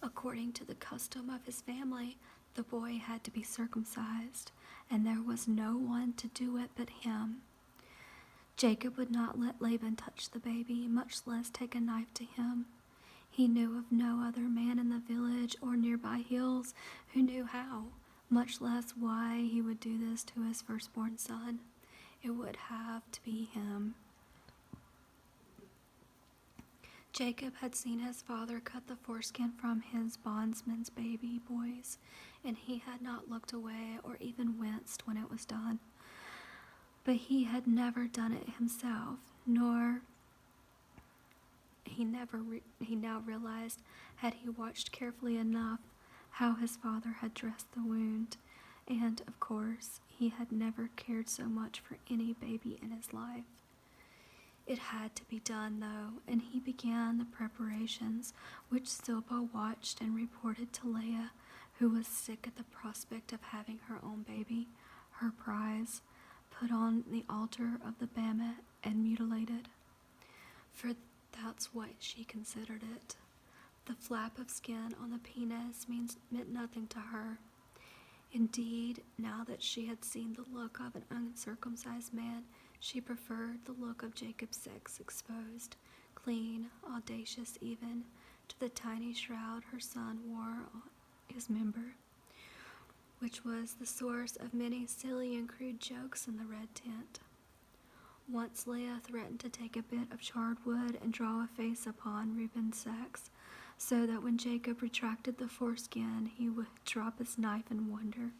According to the custom of his family, the boy had to be circumcised, and there was no one to do it but him. Jacob would not let Laban touch the baby, much less take a knife to him. He knew of no other man in the village or nearby hills who knew how, much less why he would do this to his firstborn son. It would have to be him. Jacob had seen his father cut the foreskin from his bondsman's baby boys, and he had not looked away or even winced when it was done. But he had never done it himself, nor he now realized, had he watched carefully enough, how his father had dressed the wound, and, of course, he had never cared so much for any baby in his life. It had to be done, though, and he began the preparations, which Zilpah watched and reported to Leah, who was sick at the prospect of having her own baby, her prize, put on the altar of the Bama and mutilated. For that's what she considered it. The flap of skin on the penis meant nothing to her. Indeed, now that she had seen the look of an uncircumcised man, she preferred the look of Jacob's sex exposed, clean, audacious even, to the tiny shroud her son wore on his member, which was the source of many silly and crude jokes in the red tent. Once Leah threatened to take a bit of charred wood and draw a face upon Reuben's sex, so that when Jacob retracted the foreskin, he would drop his knife in wonder.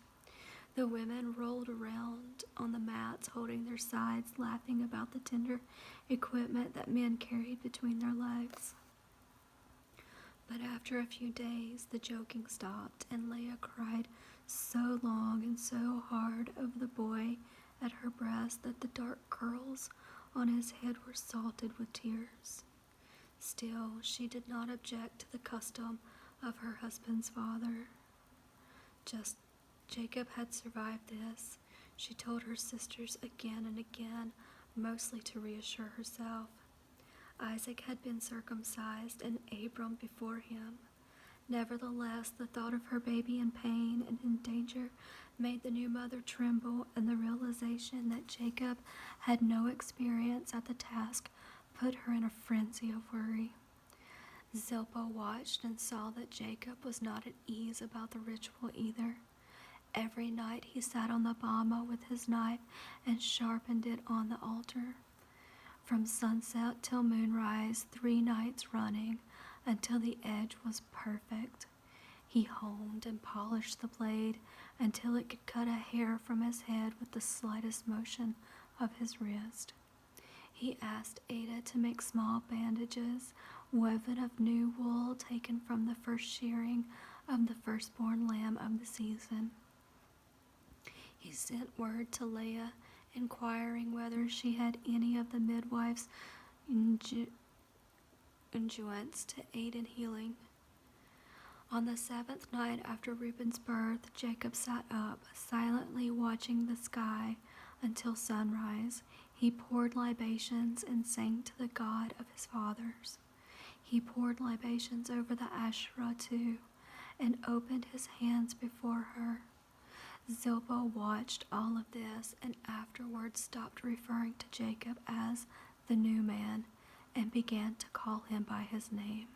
The women rolled around on the mats, holding their sides, laughing about the tender equipment that men carried between their legs. But after a few days, the joking stopped, and Leah cried so long and so hard over the boy at her breast that the dark curls on his head were salted with tears. Still, she did not object to the custom of her husband's father. Just Jacob had survived this, she told her sisters again and again, mostly to reassure herself. Isaac had been circumcised and Abram before him. Nevertheless, the thought of her baby in pain and in danger made the new mother tremble, and the realization that Jacob had no experience at the task put her in a frenzy of worry. Zilpah watched and saw that Jacob was not at ease about the ritual either. Every night he sat on the bama with his knife and sharpened it on the altar. From sunset till moonrise, 3 nights running, until the edge was perfect. He honed and polished the blade until it could cut a hair from his head with the slightest motion of his wrist. He asked Ada to make small bandages woven of new wool taken from the first shearing of the firstborn lamb of the season. He sent word to Leah, inquiring whether she had any of the midwife's unguents to aid in healing. On the 7th night after Reuben's birth, Jacob sat up, silently watching the sky until sunrise. He poured libations and sang to the God of his fathers. He poured libations over the Asherah too, and opened his hands before her. Zilpah watched all of this and afterwards stopped referring to Jacob as the new man and began to call him by his name.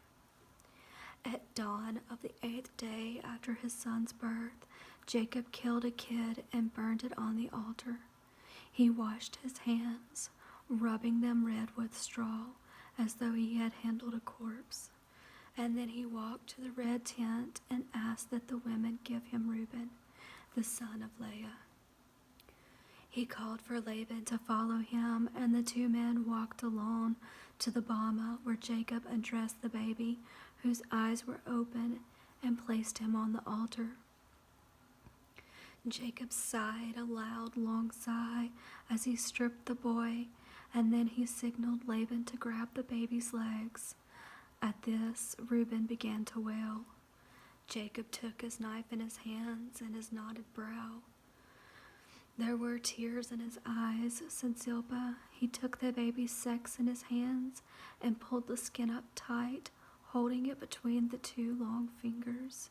At dawn of the 8th day after his son's birth, Jacob killed a kid and burned it on the altar. He washed his hands, rubbing them red with straw, as though he had handled a corpse. And then he walked to the red tent and asked that the women give him Reuben, the son of Leah. He called for Laban to follow him, and the 2 men walked alone to the bama where Jacob undressed the baby, whose eyes were open, and placed him on the altar. Jacob sighed a loud, long sigh as he stripped the boy, and then he signaled Laban to grab the baby's legs. At this, Reuben began to wail. Jacob took his knife in his hands and his knotted brow. There were tears in his eyes, said Zilpah. He took the baby's sex in his hands and pulled the skin up tight, holding it between the 2 long fingers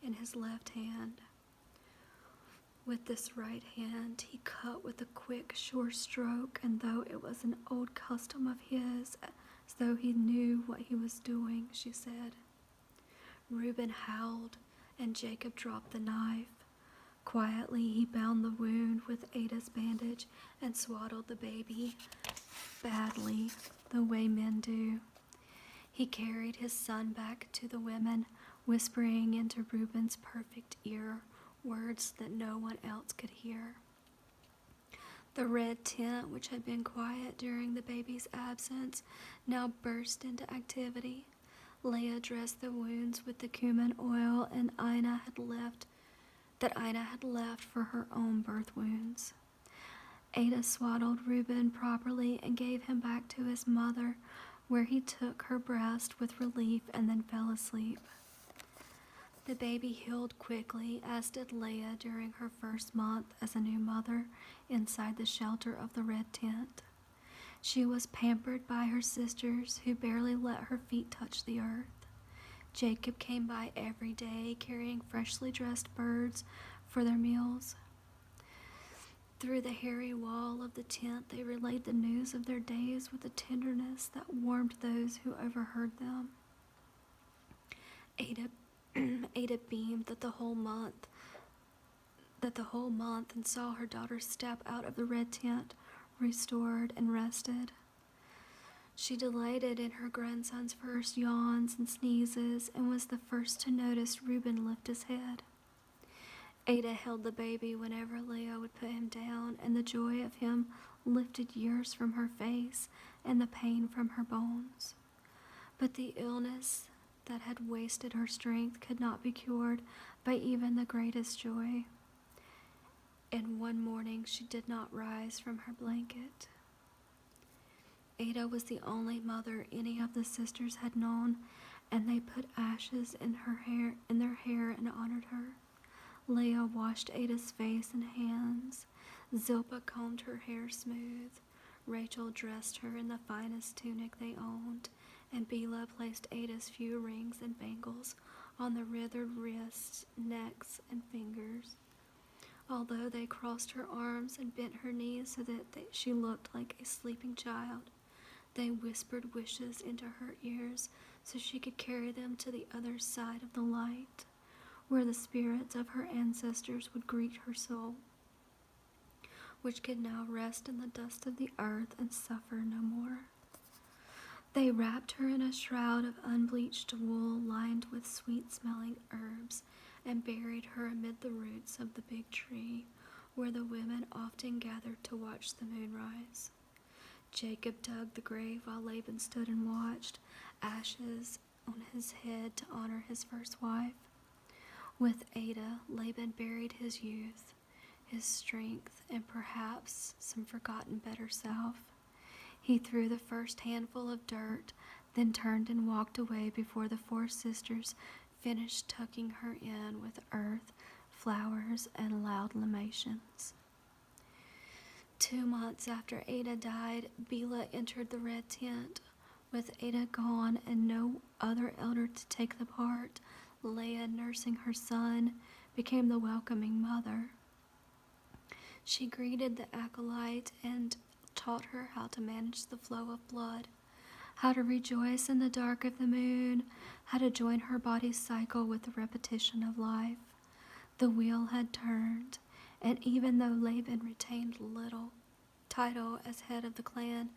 in his left hand. With this right hand, he cut with a quick, sure stroke, and though it was an old custom of his, as though he knew what he was doing, she said. Reuben howled, and Jacob dropped the knife. Quietly, he bound the wound with Ada's bandage and swaddled the baby badly, the way men do. He carried his son back to the women, whispering into Reuben's perfect ear words that no one else could hear. The red tent, which had been quiet during the baby's absence, now burst into activity. Leah dressed the wounds with the cumin oil and Ina had left for her own birth wounds. Ada swaddled Reuben properly and gave him back to his mother, where he took her breast with relief and then fell asleep. The baby healed quickly, as did Leah during her first month as a new mother inside the shelter of the red tent. She was pampered by her sisters, who barely let her feet touch the earth. Jacob came by every day, carrying freshly dressed birds for their meals. Through the hairy wall of the tent, they relayed the news of their days with a tenderness that warmed those who overheard them. Ada beamed that the whole month and saw her daughter step out of the red tent, restored and rested. She delighted in her grandson's first yawns and sneezes and was the first to notice Reuben lift his head. Ada held the baby whenever Leah would put him down, and the joy of him lifted years from her face and the pain from her bones. But the illness that had wasted her strength could not be cured by even the greatest joy. And one morning she did not rise from her blanket. Ada was the only mother any of the sisters had known, and they put ashes in their hair and honored her. Leah washed Ada's face and hands. Zilpah combed her hair smooth. Rachel dressed her in the finest tunic they owned, and Bela placed Ada's few rings and bangles on the withered wrists, necks, and fingers. Although they crossed her arms and bent her knees so that she looked like a sleeping child, they whispered wishes into her ears so she could carry them to the other side of the light, where the spirits of her ancestors would greet her soul, which could now rest in the dust of the earth and suffer no more. They wrapped her in a shroud of unbleached wool lined with sweet-smelling herbs and buried her amid the roots of the big tree, where the women often gathered to watch the moon rise. Jacob dug the grave while Laban stood and watched, ashes on his head to honor his first wife. With Ada, Laban buried his youth, his strength, and perhaps some forgotten better self. He threw the first handful of dirt, then turned and walked away before the four sisters finished tucking her in with earth, flowers, and loud lamations. 2 months after Ada died, Bela entered the red tent. With Ada gone and no other elder to take the part, Leah, nursing her son, became the welcoming mother. She greeted the acolyte and taught her how to manage the flow of blood, how to rejoice in the dark of the moon, how to join her body's cycle with the repetition of life. The wheel had turned, and even though Laban retained little title as head of the clan,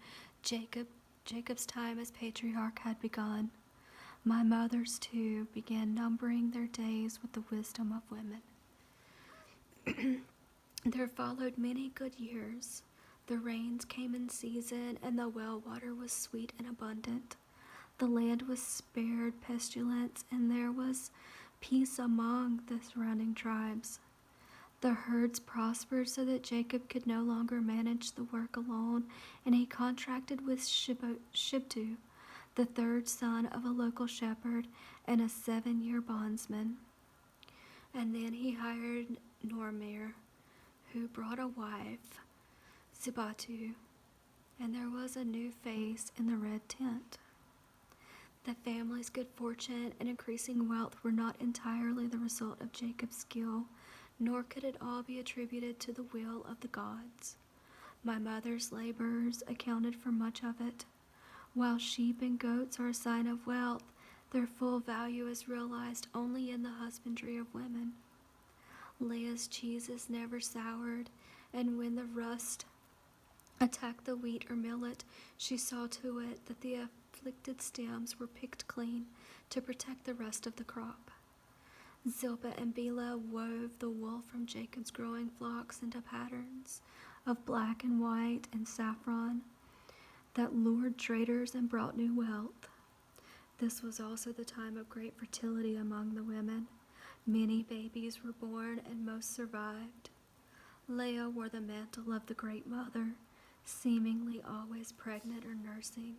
Jacob's time as patriarch had begun. My mothers, too, began numbering their days with the wisdom of women. There followed many good years. The rains came in season, and the well water was sweet and abundant. The land was spared pestilence, and there was peace among the surrounding tribes. The herds prospered so that Jacob could no longer manage the work alone, and he contracted with Shibtu, the third son of a local shepherd and a 7-year bondsman. And then he hired Normer, who brought a wife, Zibatu, and there was a new face in the red tent. The family's good fortune and increasing wealth were not entirely the result of Jacob's skill, nor could it all be attributed to the will of the gods. My mother's labors accounted for much of it. While sheep and goats are a sign of wealth, their full value is realized only in the husbandry of women. Leah's cheeses never soured, and when the rust attacked the wheat or millet, she saw to it that the afflicted stems were picked clean to protect the rest of the crop. Zilpah and Bela wove the wool from Jacob's growing flocks into patterns of black and white and saffron that lured traders and brought new wealth. This was also the time of great fertility among the women. Many babies were born and most survived. Leah wore the mantle of the Great Mother, seemingly always pregnant or nursing.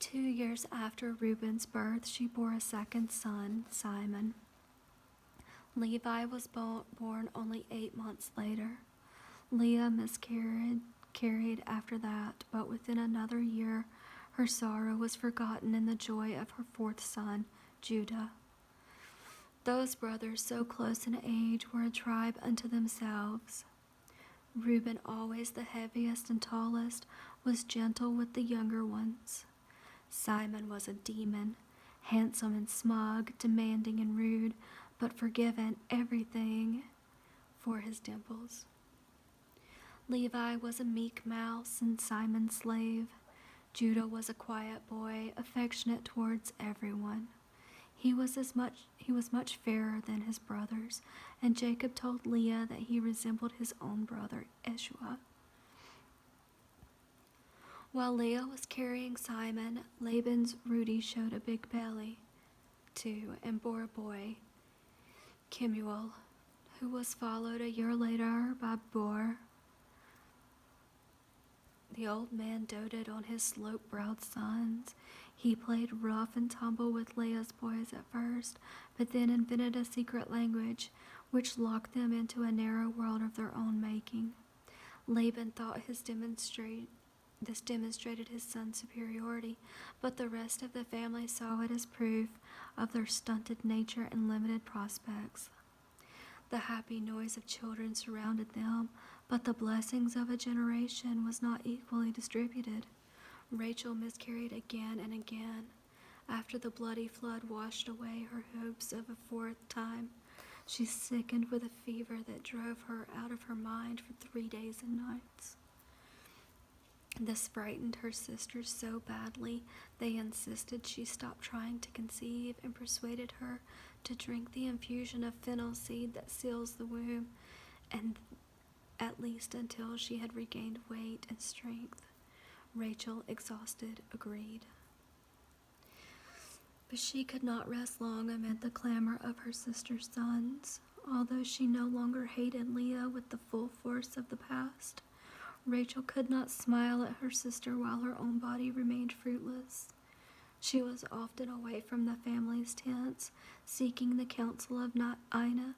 2 years after Reuben's birth, she bore a second son, Simon. Levi was born only 8 months later. Leah miscarried after that, but within another year, her sorrow was forgotten in the joy of her fourth son, Judah. Those brothers, so close in age, were a tribe unto themselves. Reuben, always the heaviest and tallest, was gentle with the younger ones. Simon was a demon, handsome and smug, demanding and rude, but forgiven everything for his dimples. Levi was a meek mouse and Simon's slave. Judah was a quiet boy, affectionate towards everyone. He was much fairer than his brothers, and Jacob told Leah that he resembled his own brother Esau. While Leah was carrying Simon, Laban's Rudy showed a big belly, too, and bore a boy, Kemuel, who was followed a year later by Bor. The old man doted on his slope-browed sons. He played rough and tumble with Leah's boys at first, but then invented a secret language which locked them into a narrow world of their own making. Laban thought this demonstrated his son's superiority, but the rest of the family saw it as proof of their stunted nature and limited prospects. The happy noise of children surrounded them, but the blessings of a generation was not equally distributed. Rachel miscarried again and again. After the bloody flood washed away her hopes of a fourth time, she sickened with a fever that drove her out of her mind for 3 days and nights. This frightened her sisters so badly, they insisted she stop trying to conceive and persuaded her to drink the infusion of fennel seed that seals the womb, and at least until she had regained weight and strength. Rachel, exhausted, agreed. But she could not rest long amid the clamor of her sister's sons. Although she no longer hated Leah with the full force of the past, Rachel could not smile at her sister while her own body remained fruitless. She was often away from the family's tents, seeking the counsel of Ina,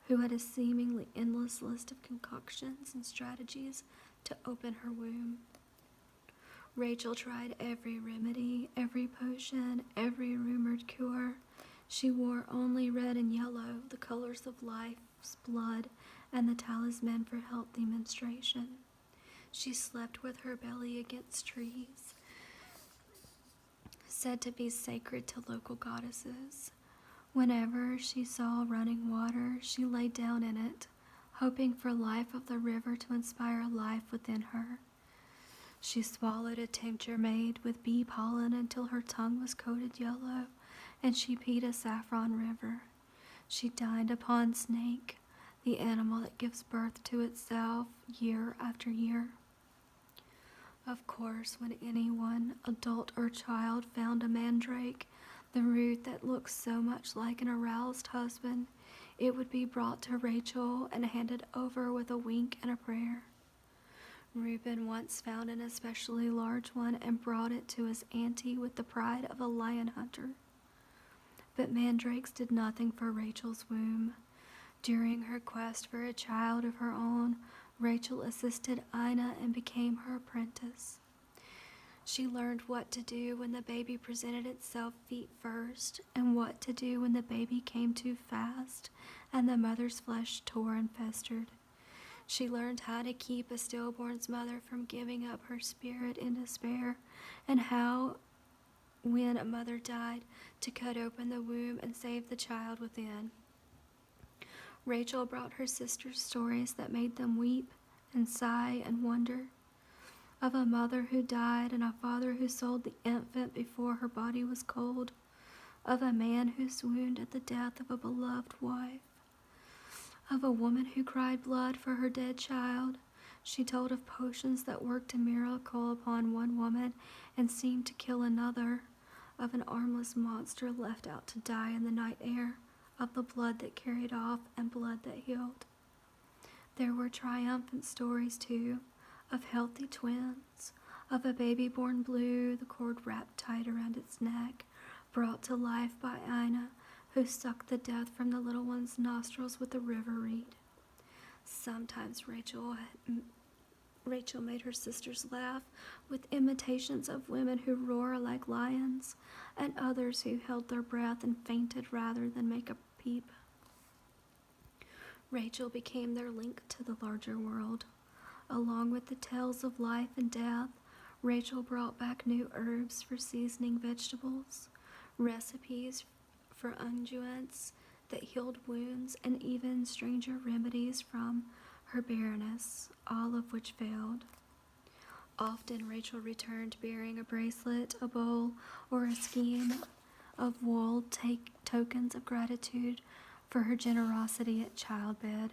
who had a seemingly endless list of concoctions and strategies to open her womb. Rachel tried every remedy, every potion, every rumored cure. She wore only red and yellow, the colors of life's blood, and the talisman for healthy menstruation. She slept with her belly against trees, said to be sacred to local goddesses. Whenever she saw running water, she lay down in it, hoping for life of the river to inspire life within her. She swallowed a tincture made with bee pollen until her tongue was coated yellow, and she peed a saffron river. She dined upon snake, the animal that gives birth to itself year after year. Of course, when anyone, adult or child, found a mandrake, the root that looked so much like an aroused husband, it would be brought to Rachel and handed over with a wink and a prayer. Reuben once found an especially large one and brought it to his auntie with the pride of a lion hunter. But mandrakes did nothing for Rachel's womb. During her quest for a child of her own, Rachel assisted Ina and became her apprentice. She learned what to do when the baby presented itself feet first, and what to do when the baby came too fast and the mother's flesh tore and festered. She learned how to keep a stillborn's mother from giving up her spirit in despair, and how, when a mother died, to cut open the womb and save the child within. Rachel brought her sisters stories that made them weep and sigh and wonder, of a mother who died and a father who sold the infant before her body was cold, of a man who swooned at the death of a beloved wife, of a woman who cried blood for her dead child. She told of potions that worked a miracle upon one woman and seemed to kill another, of an armless monster left out to die in the night air, of the blood that carried off and blood that healed. There were triumphant stories, too, of healthy twins, of a baby born blue, the cord wrapped tight around its neck, brought to life by Ina, who sucked the death from the little one's nostrils with a river reed. Sometimes Rachel made her sisters laugh with imitations of women who roar like lions, and others who held their breath and fainted rather than make a peep. Rachel became their link to the larger world. Along with the tales of life and death, Rachel brought back new herbs for seasoning vegetables, recipes for unguents that healed wounds, and even stranger remedies from her barrenness, all of which failed. Often Rachel returned bearing a bracelet, a bowl, or a skein of wool, tokens of gratitude for her generosity at childbed.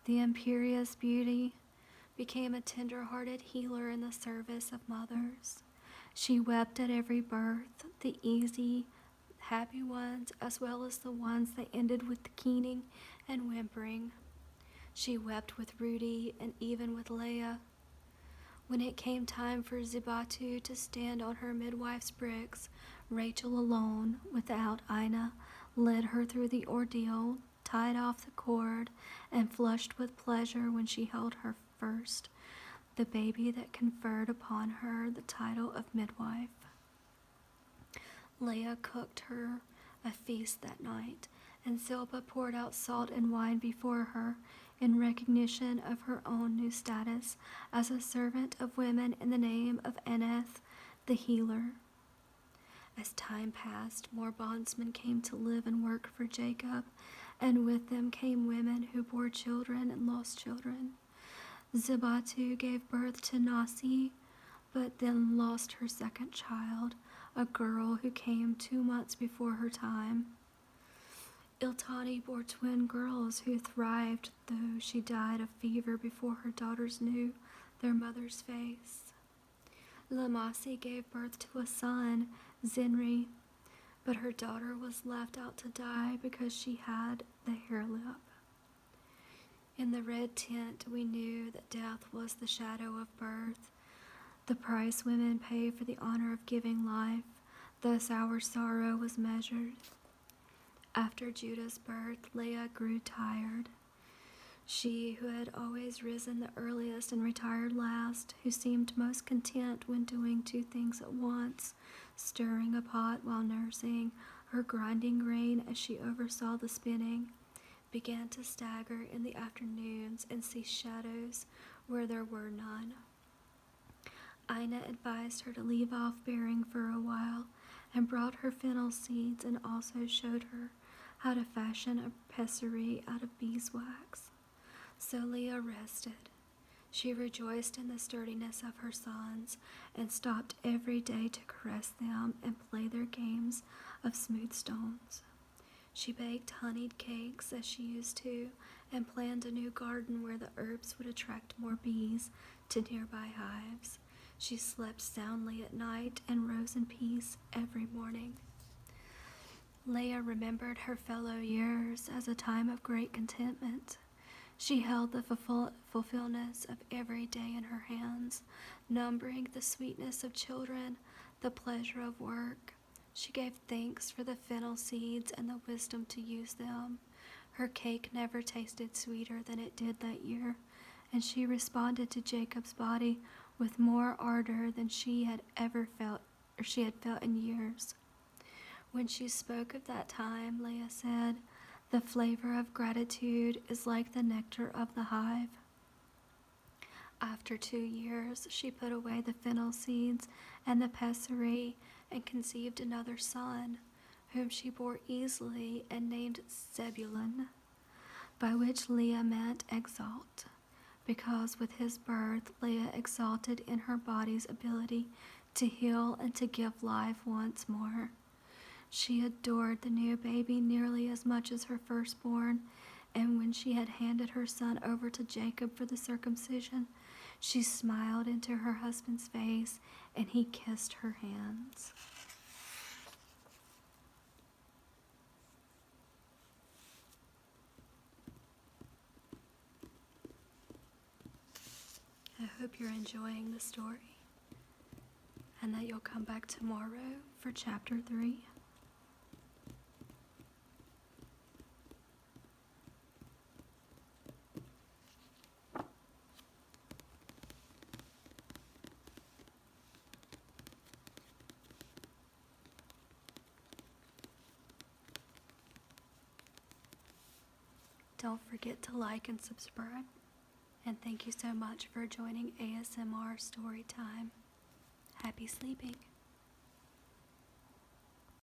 The imperious beauty became a tender-hearted healer in the service of mothers. She wept at every birth, the easy, happy ones, as well as the ones that ended with keening and whimpering. She wept with Rudy and even with Leah. When it came time for Zibatu to stand on her midwife's bricks, Rachel alone, without Ina, led her through the ordeal, tied off the cord, and flushed with pleasure when she held her first, the baby that conferred upon her the title of midwife. Leah cooked her a feast that night, and Zilpah poured out salt and wine before her in recognition of her own new status as a servant of women in the name of Aneth, the healer. As time passed, more bondsmen came to live and work for Jacob, and with them came women who bore children and lost children. Zibatu gave birth to Nasi, but then lost her second child, a girl who came 2 months before her time. Iltani bore twin girls who thrived, though she died of fever before her daughters knew their mother's face. Lamasi gave birth to a son, Zinri, but her daughter was left out to die because she had the hair lip. In the red tent, we knew that death was the shadow of birth, the price women pay for the honor of giving life. Thus our sorrow was measured. After Judah's birth, Leah grew tired. She who had always risen the earliest and retired last, who seemed most content when doing 2 things at once, stirring a pot while nursing, or grinding grain as she oversaw the spinning, began to stagger in the afternoons and see shadows where there were none. Ina advised her to leave off bearing for a while, and brought her fennel seeds, and also showed her how to fashion a pessary out of beeswax. So Leah rested. She rejoiced in the sturdiness of her sons, and stopped every day to caress them and play their games of smooth stones. She baked honeyed cakes as she used to, and planned a new garden where the herbs would attract more bees to nearby hives. She slept soundly at night and rose in peace every morning. Leah remembered her fellow years as a time of great contentment. She held the fulfillment of every day in her hands, numbering the sweetness of children, the pleasure of work. She gave thanks for the fennel seeds and the wisdom to use them. Her cake never tasted sweeter than it did that year, and she responded to Jacob's body with more ardor than she had felt in years. When she spoke of that time, Leah said, "The flavor of gratitude is like the nectar of the hive." After 2 years, she put away the fennel seeds and the pessary and conceived another son, whom she bore easily and named Zebulun, by which Leah meant exalt, because with his birth Leah exalted in her body's ability to heal and to give life once more. She adored the new baby nearly as much as her firstborn, And when she had handed her son over to Jacob for the circumcision, she smiled into her husband's face, and he kissed her hands. I hope you're enjoying the story, and that you'll come back tomorrow for chapter 3. Don't forget to like and subscribe. And thank you so much for joining ASMR Storytime. Happy sleeping.